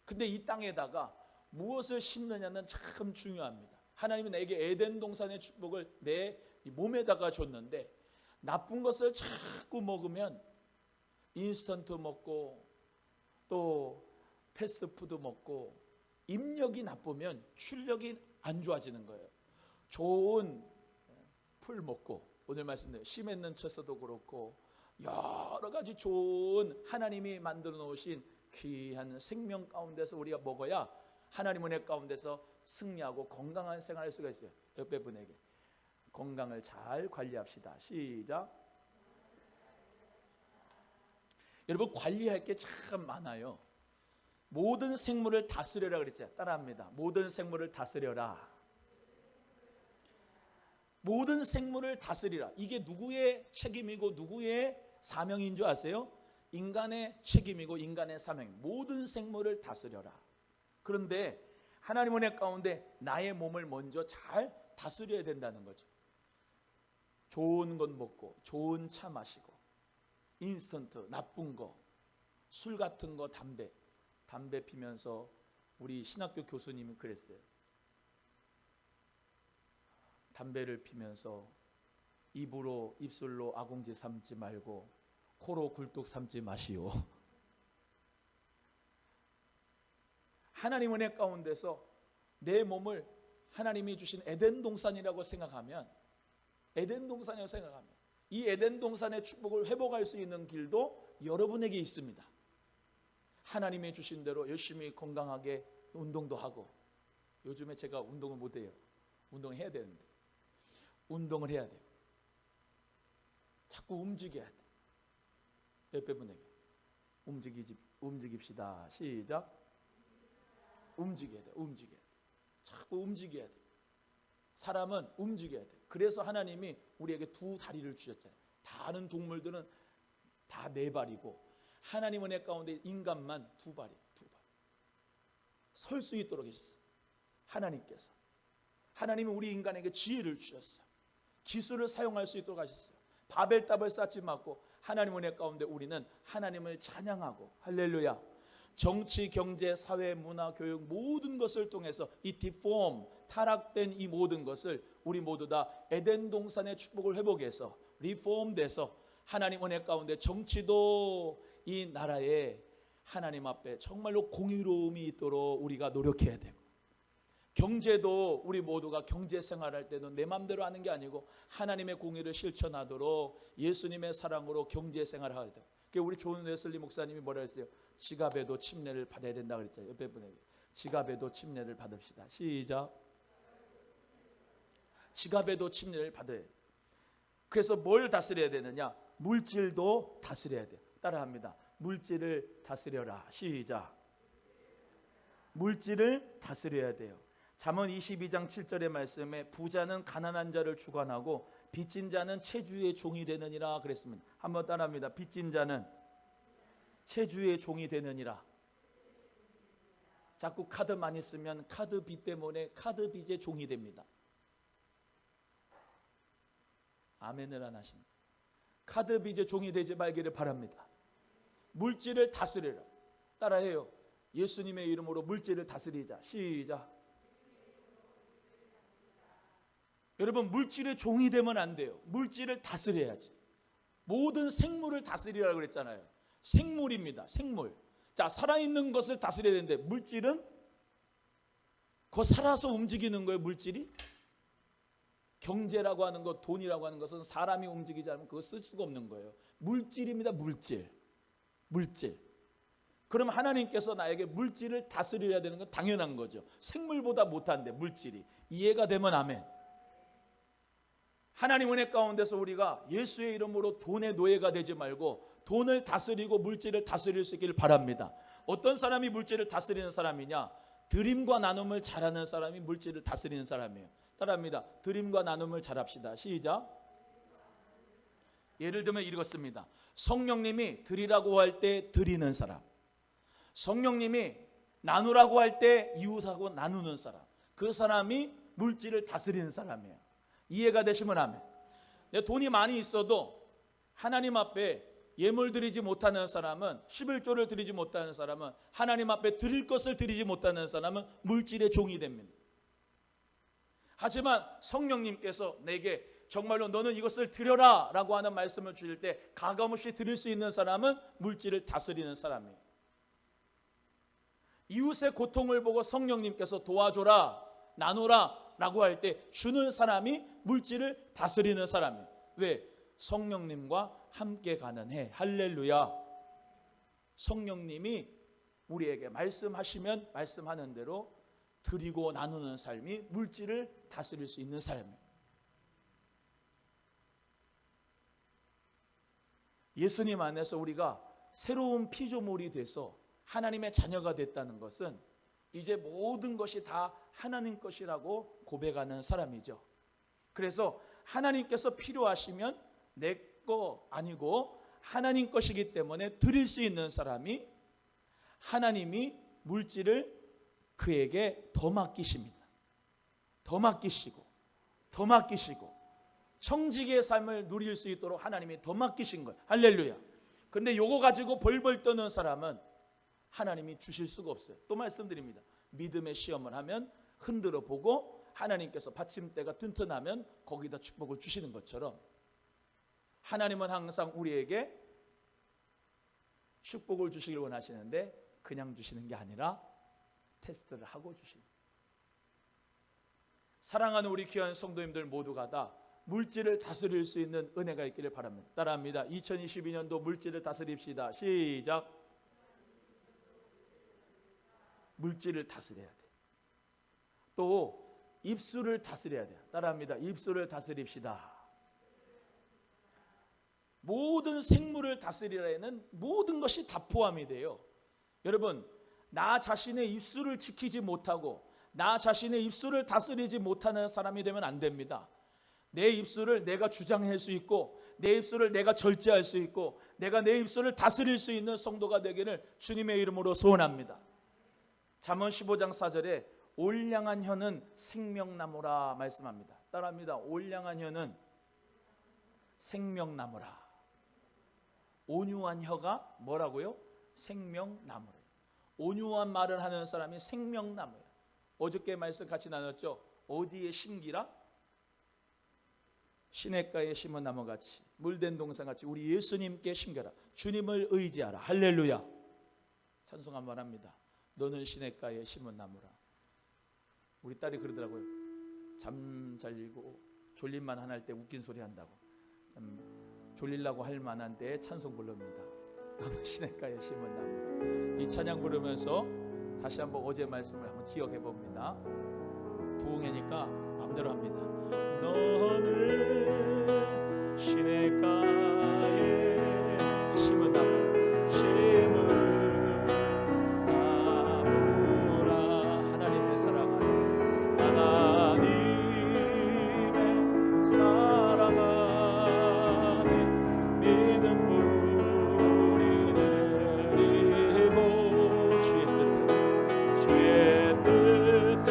A: 근데 이 땅에다가 무엇을 심느냐는 참 중요합니다. 하나님은 내게 에덴 동산의 축복을 내 몸에다가 줬는데 나쁜 것을 자꾸 먹으면 인스턴트 먹고 또 패스트푸드 먹고 입력이 나쁘면 출력이 안 좋아지는 거예요. 좋은 풀 먹고, 오늘 말씀대로 심했는 채소도 그렇고 여러 가지 좋은 하나님이 만들어 놓으신 귀한 생명 가운데서 우리가 먹어야 하나님 은혜 가운데서 승리하고 건강한 생활할 수가 있어요. 옆에 분에게 건강을 잘 관리합시다. 시작. 여러분, 관리할 게 참 많아요. 모든 생물을 다스려라 그랬죠. 따라합니다. 모든 생물을 다스려라. 모든 생물을 다스리라. 이게 누구의 책임이고 누구의 사명인 줄 아세요? 인간의 책임이고 인간의 사명. 모든 생물을 다스려라. 그런데 하나님 은혜 가운데 나의 몸을 먼저 잘 다스려야 된다는 거죠. 좋은 것 먹고 좋은 차 마시고 인스턴트 나쁜 거, 술 같은 거, 담배 피면서 우리 신학교 교수님이 그랬어요. 담배를 피면서 입술로 아궁지 삼지 말고 코로 굴뚝 삼지 마시오. 하나님 은혜 가운데서 내 몸을 하나님이 주신 에덴 동산이라고 생각하면, 에덴 동산이라고 생각하면 이 에덴 동산의 축복을 회복할 수 있는 길도 여러분에게 있습니다. 하나님이 주신 대로 열심히 건강하게 운동도 하고, 요즘에 제가 운동을 못해요. 운동을 해야 되는데 운동을 해야 돼요. 자꾸 움직여야 돼. 옆에 분에게 움직입시다. 시작. 움직여야 돼. 움직여야 돼. 자꾸 움직여야 돼. 사람은 움직여야 돼. 그래서 하나님이 우리에게 두 다리를 주셨잖아요. 다른 동물들은 다 네 발이고, 하나님 은혜 가운데 인간만 두 발이. 설 수 있도록 해주셨어요. 하나님께서. 하나님은 우리 인간에게 지혜를 주셨어요. 기술을 사용할 수 있도록 하셨어요. 바벨탑을 쌓지 말고 하나님 은혜 가운데 우리는 하나님을 찬양하고, 할렐루야. 정치, 경제, 사회, 문화, 교육 모든 것을 통해서 이 디폼, 타락된 이 모든 것을 우리 모두 다 에덴 동산의 축복을 회복해서 리폼돼서 하나님 은혜 가운데 정치도 이 나라에 하나님 앞에 정말로 공의로움이 있도록 우리가 노력해야 되고, 경제도 우리 모두가 경제 생활할 때는 내 마음대로 하는 게 아니고 하나님의 공의를 실천하도록 예수님의 사랑으로 경제 생활을 해야 돼요. 우리 존 웨슬리 목사님이 뭐라 했어요? 지갑에도 침례를 받아야 된다 그랬잖아요. 옆에 분에게 지갑에도 침례를 받읍시다. 시작. 지갑에도 침례를 받아야 돼요. 그래서 뭘 다스려야 되느냐? 물질도 다스려야 돼요. 따라합니다. 물질을 다스려라. 시작. 물질을 다스려야 돼요. 잠언 22장 7절의 말씀에 부자는 가난한 자를 주관하고 빚진 자는 채주의 종이 되느니라 그랬습니다. 한번 따라합니다. 빚진 자는 채주의 종이 되느니라. 자꾸 카드 많이 쓰면 카드 빚 때문에 카드 빚의 종이 됩니다. 아멘을 안 하시네. 카드 빚의 종이 되지 말기를 바랍니다. 물질을 다스려라. 따라해요. 예수님의 이름으로 물질을 다스리자. 시작. 여러분, 물질의 종이 되면 안 돼요. 물질을 다스려야지. 모든 생물을 다스리라고 그랬잖아요. 생물입니다. 생물. 자, 살아있는 것을 다스려야 되는데 물질은 그거 살아서 움직이는 거예요. 물질이. 경제라고 하는 것, 돈이라고 하는 것은 사람이 움직이지 않으면 그거 쓸 수가 없는 거예요. 물질입니다. 물질. 그럼 하나님께서 나에게 물질을 다스려야 되는 건 당연한 거죠. 생물보다 못한데 물질이. 이해가 되면 아멘. 하나님 은혜 가운데서 우리가 예수의 이름으로 돈의 노예가 되지 말고 돈을 다스리고 물질을 다스릴 수 있기를 바랍니다. 어떤 사람이 물질을 다스리는 사람이냐? 드림과 나눔을 잘하는 사람이 물질을 다스리는 사람이에요. 따라합니다. 드림과 나눔을 잘합시다. 시작. 예를 들면 이렇습니다. 성령님이 드리라고 할 때 드리는 사람, 성령님이 나누라고 할 때 이웃하고 나누는 사람, 그 사람이 물질을 다스리는 사람이에요. 이해가 되시면 아멘. 내 돈이 많이 있어도 하나님 앞에 예물 드리지 못하는 사람은, 11조를 드리지 못하는 사람은, 하나님 앞에 드릴 것을 드리지 못하는 사람은 물질의 종이 됩니다. 하지만 성령님께서 내게 정말로 너는 이것을 드려라 라고 하는 말씀을 주실 때 가감없이 드릴 수 있는 사람은 물질을 다스리는 사람이에요. 이웃의 고통을 보고 성령님께서 도와줘라, 나누라 라고 할 때 주는 사람이 물질을 다스리는 사람이에요. 왜? 성령님과 함께 가는 해. 할렐루야. 성령님이 우리에게 말씀하시면 말씀하는 대로 드리고 나누는 삶이 물질을 다스릴 수 있는 삶이에요. 예수님 안에서 우리가 새로운 피조물이 돼서 하나님의 자녀가 됐다는 것은 이제 모든 것이 다 하나님 것이라고 고백하는 사람이죠. 그래서 하나님께서 필요하시면 내 거 아니고 하나님 것이기 때문에 드릴 수 있는 사람이 하나님이 물질을 그에게 더 맡기십니다. 더 맡기시고 청지기의 삶을 누릴 수 있도록 하나님이 더 맡기신 거예요. 할렐루야. 그런데 요거 가지고 벌벌 떠는 사람은 하나님이 주실 수가 없어요. 또 말씀드립니다. 믿음의 시험을 하면 흔들어 보고 하나님께서 받침대가 튼튼하면 거기다 축복을 주시는 것처럼 하나님은 항상 우리에게 축복을 주시길 원하시는데 그냥 주시는 게 아니라 테스트를 하고 주시는. 사랑하는 우리 귀한 성도님들 모두가 다 물질을 다스릴 수 있는 은혜가 있기를 바랍니다. 따라합니다. 2022년도 물질을 다스립시다. 시작. 물질을 다스려야 돼. 또 입술을 다스려야 돼요. 따라합니다. 입술을 다스립시다. 모든 생물을 다스리라는 모든 것이 다 포함이 돼요. 여러분, 나 자신의 입술을 지키지 못하고 나 자신의 입술을 다스리지 못하는 사람이 되면 안 됩니다. 내 입술을 내가 주장할 수 있고 내 입술을 내가 절제할 수 있고 내가 내 입술을 다스릴 수 있는 성도가 되기를 주님의 이름으로 소원합니다. 잠언 15장 4절에 올량한 혀는 생명나무라 말씀합니다. 따라합니다. 올량한 혀는 생명나무라. 온유한 혀가 뭐라고요? 생명나무래요. 온유한 말을 하는 사람이 생명나무예요. 어저께 말씀 같이 나눴죠. 어디에 심기라? 시냇가에 심은 나무같이 물된 동산같이 우리 예수님께 심겨라. 주님을 의지하라. 할렐루야. 찬송 한번 합니다. 너는 시냇가에 심은 나무라. 우리 딸이 그러더라고요. 잠 잘리고 졸림만 안 할 때 웃긴 소리 한다고. 참 졸리려고 할 만한 때에 찬송 부릅니다. 너는 시냇가에 심은 나무라. 이 찬양 부르면서 다시 한번 어제 말씀을 한번 기억해 봅니다. 부흥회니까 마음대로 합니다. 너는 시냇가에 심은 나무라. 심은 나무라. 하나님의 사랑하는 하나님의 사랑하는 믿음 뿌리 내리고 주의 뜻대로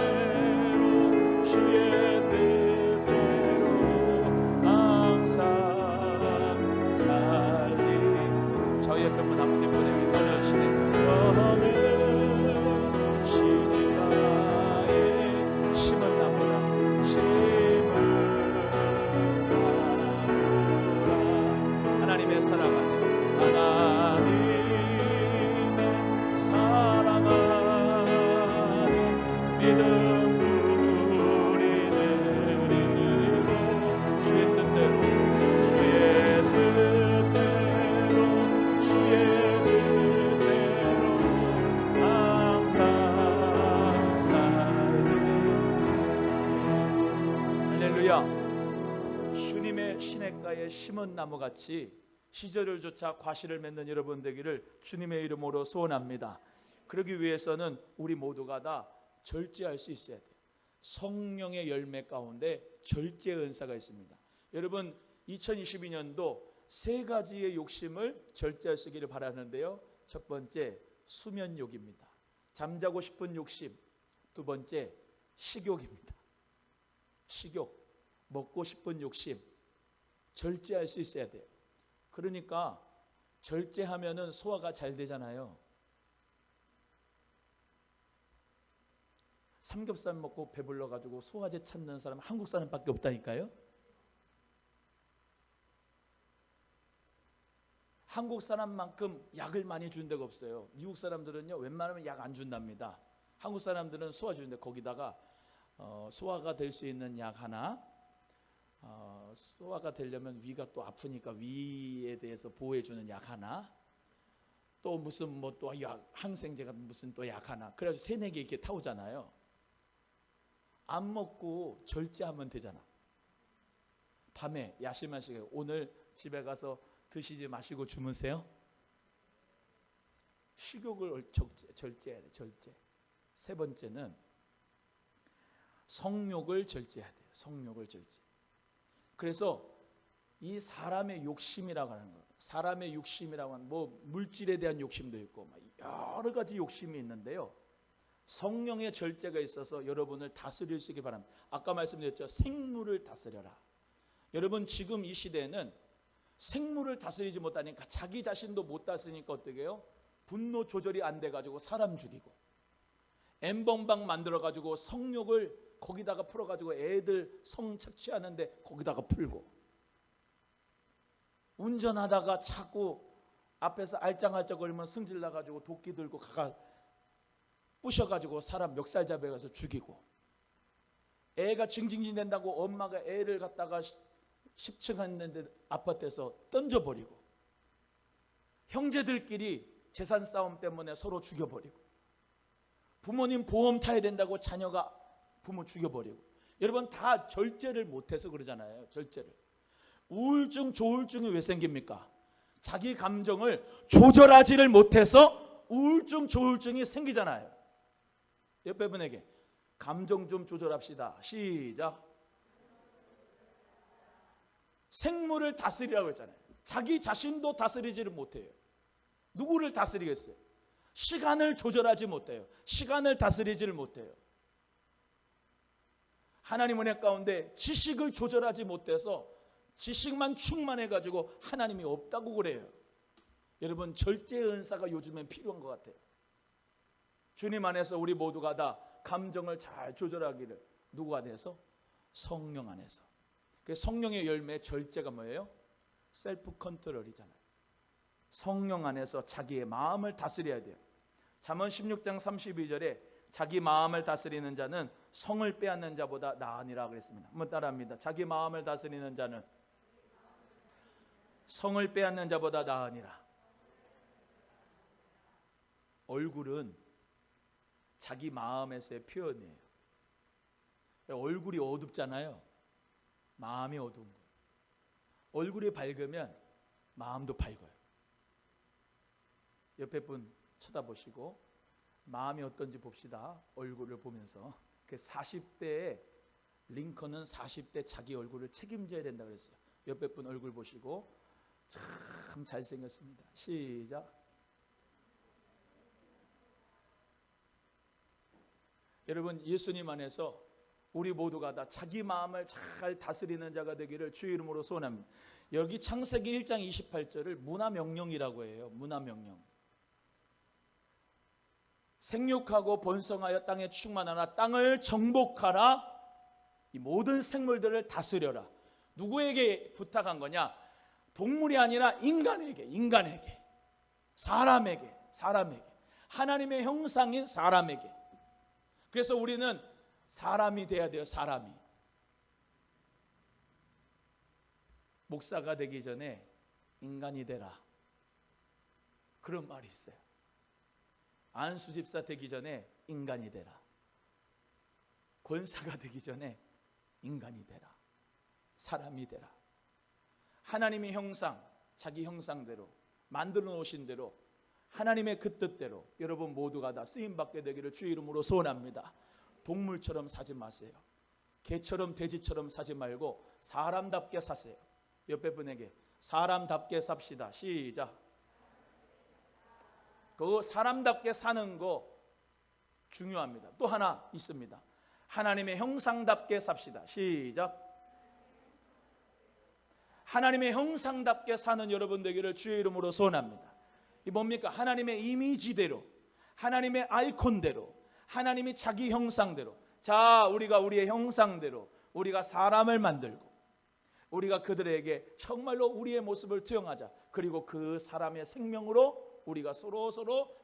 A: 항상 살리. 저희 옆에 분 앞뒤 보내면 너는 시냇가에 심은 나무라. 심은 나무라. 하나님의 사랑하는 하나님의 사랑하는 믿음 뿌리 내리고 주의 뜻대로 항상 살리. 할렐루야. 주님의 시냇가에 심은 나무같이 시절을 쫓아 과실을 맺는 여러분 되기를 주님의 이름으로 소원합니다. 그러기 위해서는 우리 모두가 다 절제할 수 있어야 돼요. 성령의 열매 가운데 절제 은사가 있습니다. 여러분 2022년도 세 가지의 욕심을 절제할 수 있기를 바라는데요. 첫 번째 수면욕입니다. 잠자고 싶은 욕심. 두 번째 식욕입니다. 식욕, 먹고 싶은 욕심 절제할 수 있어야 돼요. 그러니까 절제하면은 소화가 잘 되잖아요. 삼겹살 먹고 배불러가지고 소화제 찾는 사람 한국 사람밖에 없다니까요. 한국 사람만큼 약을 많이 준 데가 없어요. 미국 사람들은요 웬만하면 약 안 준답니다. 한국 사람들은 소화 주는데 거기다가 소화가 될 수 있는 약 하나, 소화가 되려면 위가 또 아프니까 위에 대해서 보호해주는 약 하나, 또 무슨 뭐 또 항생제가 무슨 또 약 하나, 그래가지고 3-4개 이렇게 타오잖아요. 안 먹고 절제하면 되잖아. 밤에 야심하시게 오늘 집에 가서 드시지 마시고 주무세요. 식욕을 절제해야 돼. 절제. 세 번째는 성욕을 절제해야 돼요. 성욕을 절제. 그래서 이 사람의 욕심이라고 하는 거, 사람의 욕심이라고 하는 뭐 물질에 대한 욕심도 있고 여러 가지 욕심이 있는데요. 성령의 절제가 있어서 여러분을 다스릴 수 있기 바랍니다. 아까 말씀드렸죠. 생물을 다스려라. 여러분 지금 이 시대에는 생물을 다스리지 못하니까 자기 자신도 못 다스리니까 어떻게 해요? 분노 조절이 안 돼가지고 사람 죽이고 엠번방 만들어가지고 성욕을 거기다가 풀어가지고 애들 성 착취하는데 거기다가 풀고 운전하다가 자꾸 앞에서 알짱알짱거리면 승질 나가지고 도끼 들고 가가 부셔가지고 사람 멱살 잡아가서 죽이고 애가 징징징 된다고 엄마가 애를 갖다가 10층 했는데 아파트에서 던져버리고, 형제들끼리 재산 싸움 때문에 서로 죽여버리고, 부모님 보험 타야 된다고 자녀가 부모 죽여버리고. 여러분 다 절제를 못해서 그러잖아요. 절제를. 우울증, 조울증이 왜 생깁니까? 자기 감정을 조절하지를 못해서 우울증, 조울증이 생기잖아요. 옆에 분에게 감정 좀 조절합시다. 시작. 생물을 다스리라고 했잖아요. 자기 자신도 다스리지를 못해요. 누구를 다스리겠어요? 시간을 조절하지 못해요. 시간을 다스리지를 못해요. 하나님 은혜 가운데 지식을 조절하지 못해서 지식만 충만해가지고 하나님이 없다고 그래요. 여러분 절제의 은사가 요즘엔 필요한 것 같아요. 주님 안에서 우리 모두가 다 감정을 잘 조절하기를. 누구 안에서? 성령 안에서. 성령의 열매 절제가 뭐예요? 셀프 컨트롤이잖아요. 성령 안에서 자기의 마음을 다스려야 돼요. 잠언 16장 32절에 자기 마음을 다스리는 자는 성을 빼앗는 자보다 나으니라 그랬습니다. 한번 따라합니다. 자기 마음을 다스리는 자는 성을 빼앗는 자보다 나으니라. 얼굴은 자기 마음에서의 표현이에요. 얼굴이 어둡잖아요. 마음이 어두운 거예요. 얼굴이 밝으면 마음도 밝아요. 옆에 분 쳐다보시고 마음이 어떤지 봅시다. 얼굴을 보면서. 40대에 링컨은 40대 자기 얼굴을 책임져야 된다고 그랬어요. 옆에 분 얼굴 보시고 참 잘생겼습니다. 시작. 여러분 예수님 안에서 우리 모두가 다 자기 마음을 잘 다스리는 자가 되기를 주의 이름으로 소원합니다. 여기 창세기 1장 28절을 문화명령이라고 해요. 문화명령. 생육하고 번성하여 땅에 충만하라. 땅을 정복하라. 이 모든 생물들을 다스려라. 누구에게 부탁한 거냐? 동물이 아니라 인간에게, 사람에게. 하나님의 형상인 사람에게. 그래서 우리는 사람이 돼야 돼요. 사람이. 목사가 되기 전에 인간이 되라. 그런 말이 있어요. 안수집사 되기 전에 인간이 되라. 권사가 되기 전에 인간이 되라. 사람이 되라. 하나님의 형상, 자기 형상대로 만들어 놓으신 대로 하나님의 그 뜻대로 여러분 모두가 다 쓰임받게 되기를 주의 이름으로 소원합니다. 동물처럼 사지 마세요. 개처럼 돼지처럼 사지 말고 사람답게 사세요. 옆에 분에게 사람답게 삽시다. 시작. 그 사람답게 사는 거 중요합니다. 또 하나 있습니다. 하나님의 형상답게 삽시다. 시작. 하나님의 형상답게 사는 여러분 되기를 주의 이름으로 소원합니다. 이 뭡니까? 하나님의 이미지대로, 하나님의 아이콘대로, 하나님이 자기 형상대로. 자, 우리가 우리의 형상대로 우리가 사람을 만들고 우리가 그들에게 정말로 우리의 모습을 투영하자. 그리고 그 사람의 생명으로 우리가 서로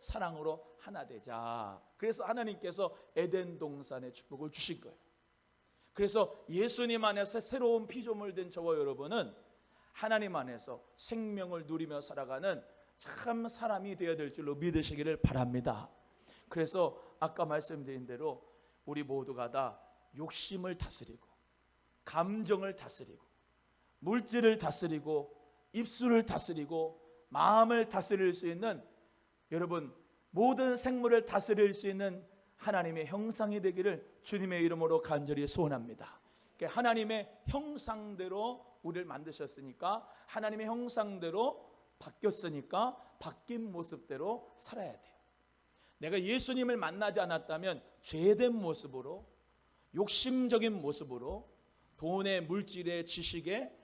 A: 사랑으로 하나 되자. 그래서 하나님께서 에덴 동산의 축복을 주신 거예요. 그래서 예수님 안에서 새로운 피조물 된 저와 여러분은 하나님 안에서 생명을 누리며 살아가는 참 사람이 되어야 될 줄로 믿으시기를 바랍니다. 그래서 아까 말씀드린 대로 우리 모두가 다 욕심을 다스리고 감정을 다스리고 물질을 다스리고 입술을 다스리고 마음을 다스릴 수 있는, 여러분 모든 생물을 다스릴 수 있는 하나님의 형상이 되기를 주님의 이름으로 간절히 소원합니다. 하나님의 형상대로 우리를 만드셨으니까, 하나님의 형상대로 바뀌었으니까 바뀐 모습대로 살아야 돼요. 내가 예수님을 만나지 않았다면 죄된 모습으로, 욕심적인 모습으로, 돈에, 물질에, 지식에,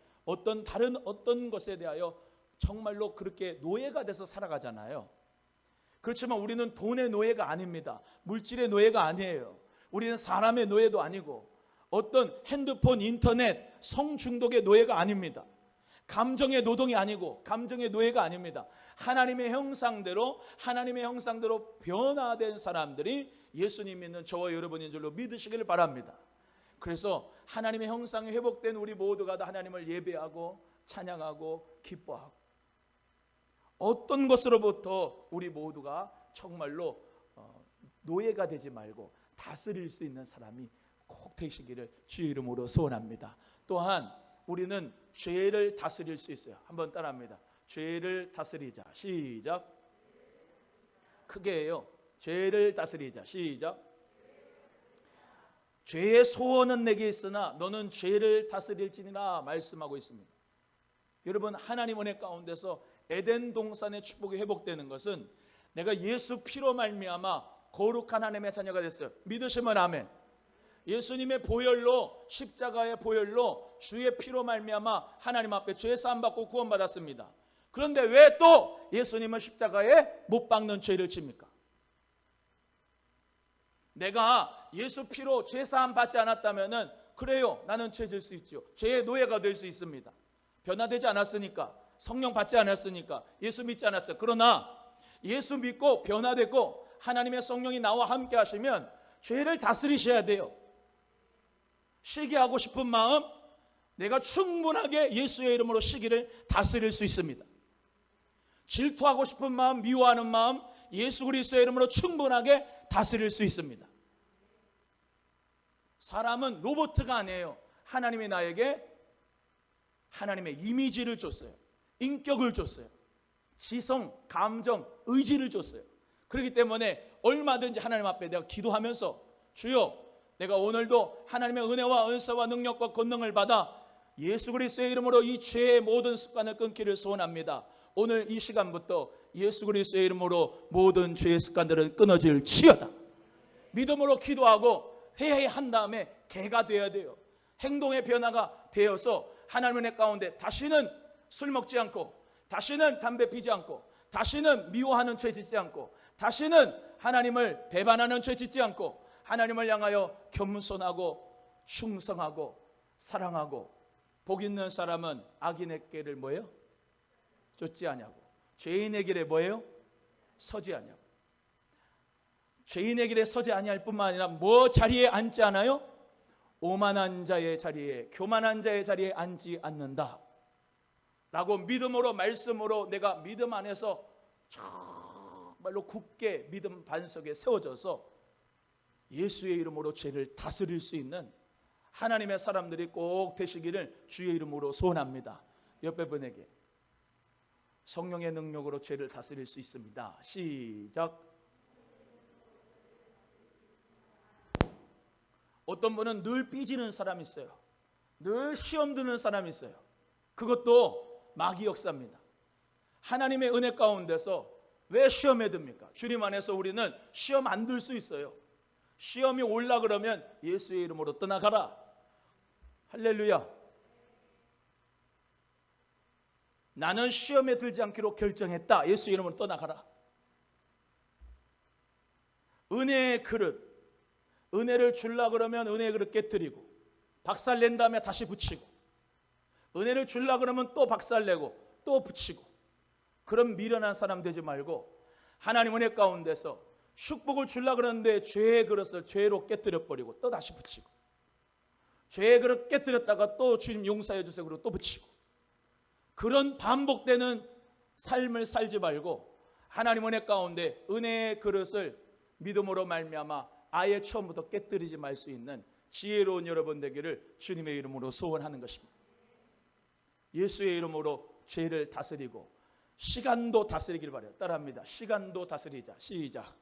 A: 다른 어떤 것에 대하여 정말로 그렇게 노예가 돼서 살아가잖아요. 그렇지만 우리는 돈의 노예가 아닙니다. 물질의 노예가 아니에요. 우리는 사람의 노예도 아니고 어떤 핸드폰, 인터넷, 성중독의 노예가 아닙니다. 감정의 노동이 아니고 감정의 노예가 아닙니다. 하나님의 형상대로 변화된 사람들이 예수님 믿는 저와 여러분인 줄로 믿으시길 바랍니다. 그래서 하나님의 형상이 회복된 우리 모두가 다 하나님을 예배하고 찬양하고 기뻐하고, 어떤 것으로부터 우리 모두가 정말로 노예가 되지 말고 다스릴 수 있는 사람이 꼭 되시기를 주의 이름으로 소원합니다. 또한 우리는 죄를 다스릴 수 있어요. 한번 따라합니다. 죄를 다스리자. 시작. 크게 해요. 죄를 다스리자. 시작. 죄의 소원은 내게 있으나 너는 죄를 다스릴지니라 말씀하고 있습니다. 여러분, 하나님 은혜 가운데서 에덴 동산의 축복이 회복되는 것은 내가 예수 피로 말미암아 거룩한 하나님의 자녀가 됐어요. 믿으시면 아멘. 예수님의 보혈로, 십자가의 보혈로, 주의 피로 말미암아 하나님 앞에 죄 사함 받고 구원받았습니다. 그런데 왜 또 예수님은 십자가에 못 박는 죄를 칩니까? 내가 예수 피로 죄 사함 받지 않았다면은 그래요, 나는 죄 질 수 있죠. 죄의 노예가 될 수 있습니다. 변화되지 않았으니까, 성령 받지 않았으니까, 예수 믿지 않았어요. 그러나 예수 믿고 변화됐고 하나님의 성령이 나와 함께 하시면 죄를 다스리셔야 돼요. 시기하고 싶은 마음, 내가 충분하게 예수의 이름으로 시기를 다스릴 수 있습니다. 질투하고 싶은 마음, 미워하는 마음, 예수 그리스도의 이름으로 충분하게 다스릴 수 있습니다. 사람은 로봇가 아니에요. 하나님이 나에게 하나님의 이미지를 줬어요. 인격을 줬어요. 지성, 감정, 의지를 줬어요. 그렇기 때문에 얼마든지 하나님 앞에 내가 기도하면서 주여, 내가 오늘도 하나님의 은혜와 은사와 능력과 권능을 받아 예수 그리스도의 이름으로 이 죄의 모든 습관을 끊기를 소원합니다. 오늘 이 시간부터 예수 그리스도의 이름으로 모든 죄의 습관들은 끊어질 지어다. 믿음으로 기도하고 회개한 다음에 개가 되어야 돼요. 행동의 변화가 되어서 하나님의 은혜 가운데 다시는 술 먹지 않고, 다시는 담배 피지 않고, 다시는 미워하는 죄 짓지 않고, 다시는 하나님을 배반하는 죄 짓지 않고, 하나님을 향하여 겸손하고 충성하고 사랑하고, 복 있는 사람은 악인에게를 뭐예요? 쫓지 아니하고, 죄인의 길에 뭐예요? 서지 아니하고. 죄인의 길에 서지 아니할 뿐만 아니라 뭐 자리에 앉지 않아요? 오만한 자의 자리에, 교만한 자의 자리에 앉지 않는다 라고 믿음으로, 말씀으로 내가 믿음 안에서 정말로 굳게 믿음 반석에 세워져서 예수의 이름으로 죄를 다스릴 수 있는 하나님의 사람들이 꼭 되시기를 주의 이름으로 소원합니다. 옆에 분에게 성령의 능력으로 죄를 다스릴 수 있습니다. 시작. 어떤 분은 늘 삐지는 사람이 있어요. 늘 시험 드는 사람이 있어요. 그것도 마귀 역사입니다. 하나님의 은혜 가운데서 왜 시험에 듭니까? 주님 안에서 우리는 시험 안 들 수 있어요. 시험이 올라 그러면 예수의 이름으로 떠나가라. 할렐루야. 나는 시험에 들지 않기로 결정했다. 예수의 이름으로 떠나가라. 은혜의 그릇, 은혜를 주려 그러면 은혜의 그릇 깨뜨리고, 박살낸 다음에 다시 붙이고, 은혜를 주려 그러면 또 박살내고 또 붙이고, 그런 미련한 사람 되지 말고 하나님 은혜 가운데서 축복을 주려 그러는데 죄의 그릇을 죄로 깨뜨려 버리고 또 다시 붙이고, 죄의 그릇 깨뜨렸다가 또 주님 용서해 주세요 그러고 또 붙이고, 그런 반복되는 삶을 살지 말고 하나님 은혜 가운데 은혜의 그릇을 믿음으로 말미암아 아예 처음부터 깨뜨리지 말 수 있는 지혜로운 여러분 되기를 주님의 이름으로 소원하는 것입니다. 예수의 이름으로 죄를 다스리고 시간도 다스리길 바라요. 따라합니다. 시간도 다스리자. 시작.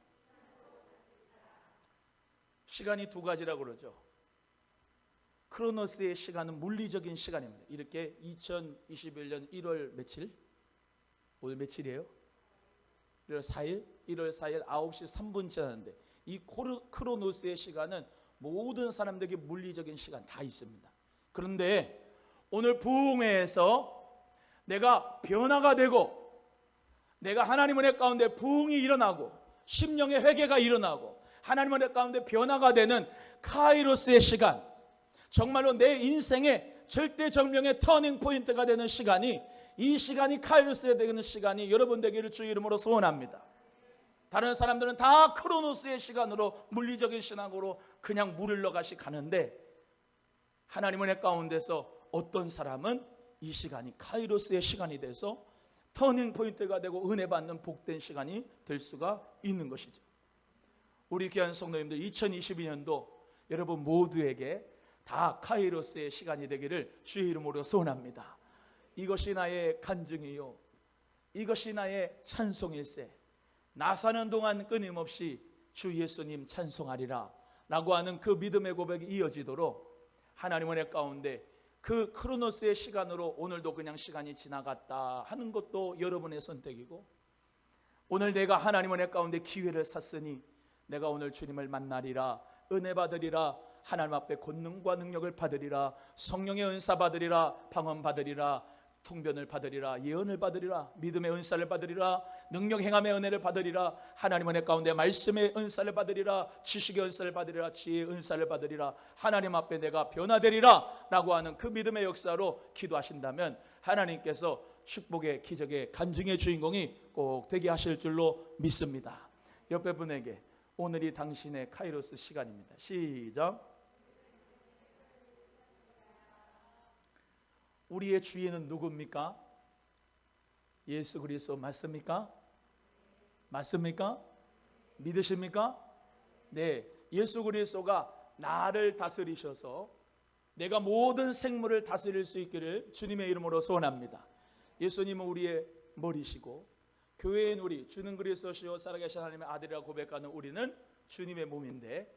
A: 시간이 두 가지라고 그러죠. 크로노스의 시간은 물리적인 시간입니다. 이렇게 2021년 1월 며칠? 오늘 며칠이에요? 1월 4일? 1월 4일 9시 3분 지났는데, 이 크로노스의 시간은 모든 사람들에게 물리적인 시간 다 있습니다. 그런데 오늘 부흥회에서 내가 변화가 되고, 내가 하나님 은혜 가운데 부흥이 일어나고 심령의 회개가 일어나고 하나님 은혜 가운데 변화가 되는 카이로스의 시간, 정말로 내 인생의 절대정명의 터닝 포인트가 되는 시간이, 이 시간이 카이로스에 되는 시간이 여러분 되기를 주의 이름으로 소원합니다. 다른 사람들은 다 크로노스의 시간으로 물리적인 신앙으로 그냥 물을 넣어가시 가는데, 하나님 은혜 가운데서 어떤 사람은 이 시간이 카이로스의 시간이 돼서 터닝 포인트가 되고 은혜 받는 복된 시간이 될 수가 있는 것이죠. 우리 귀한 성도님들, 2022년도 여러분 모두에게 다 카이로스의 시간이 되기를 주의 이름으로 소원합니다. 이것이 나의 간증이요, 이것이 나의 찬송일세. 나 사는 동안 끊임없이 주 예수님 찬송하리라 라고 하는 그 믿음의 고백이 이어지도록 하나님 은혜 가운데 그 크로노스의 시간으로 오늘도 그냥 시간이 지나갔다 하는 것도 여러분의 선택이고, 오늘 내가 하나님 은혜 가운데 기회를 샀으니 내가 오늘 주님을 만나리라, 은혜 받으리라, 하나님 앞에 권능과 능력을 받으리라, 성령의 은사 받으리라, 방언 받으리라, 통변을 받으리라, 예언을 받으리라, 믿음의 은사를 받으리라, 능력 행함의 은혜를 받으리라, 하나님 은혜 가운데 말씀의 은사를 받으리라, 지식의 은사를 받으리라, 지혜의 은사를 받으리라, 하나님 앞에 내가 변화되리라 라고 하는 그 믿음의 역사로 기도하신다면 하나님께서 축복의 기적의 간증의 주인공이 꼭 되게 하실 줄로 믿습니다. 옆에 분에게 오늘이 당신의 카이로스 시간입니다. 시작. 우리의 주인은 누굽니까? 예수 그리스도 맞습니까? 맞습니까? 믿으십니까? 네, 예수 그리스도가 나를 다스리셔서 내가 모든 생물을 다스릴 수 있기를 주님의 이름으로 소원합니다. 예수님은 우리의 머리시고 교회인 우리, 주는 그리스도시요 살아계신 하나님의 아들이라 고백하는 우리는 주님의 몸인데,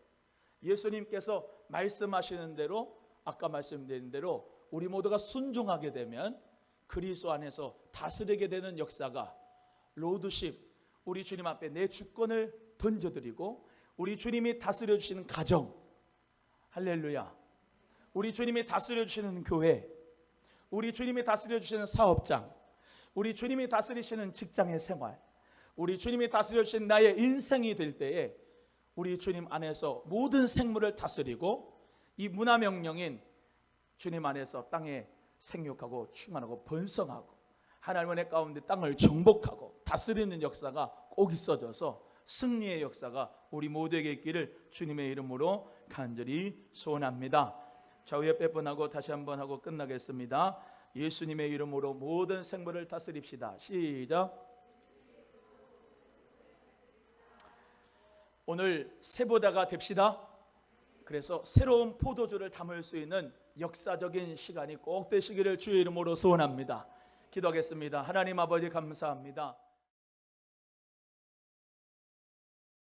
A: 예수님께서 말씀하시는 대로, 아까 말씀드린 대로 우리 모두가 순종하게 되면 그리스도 안에서 다스리게 되는 역사가, 로드십, 우리 주님 앞에 내 주권을 던져드리고 우리 주님이 다스려 주시는 가정, 할렐루야, 우리 주님이 다스려 주시는 교회, 우리 주님이 다스려 주시는 사업장, 우리 주님이 다스리시는 직장의 생활, 우리 주님이 다스려 주신 나의 인생이 될 때에 우리 주님 안에서 모든 생물을 다스리고 이 문화명령인 주님 안에서 땅에 생육하고 충만하고 번성하고 하나님 은혜 가운데 땅을 정복하고 다스리는 역사가 꼭 있어져서 승리의 역사가 우리 모두에게 있기를 주님의 이름으로 간절히 소원합니다. 좌우 옆에 분하고 다시 한번 하고 끝나겠습니다. 예수님의 이름으로 모든 생물을 다스립시다. 시작. 오늘 세보다가 됩시다. 그래서 새로운 포도주를 담을 수 있는 역사적인 시간이 꼭 되시기를 주의 이름으로 소원합니다. 기도하겠습니다. 하나님 아버지 감사합니다.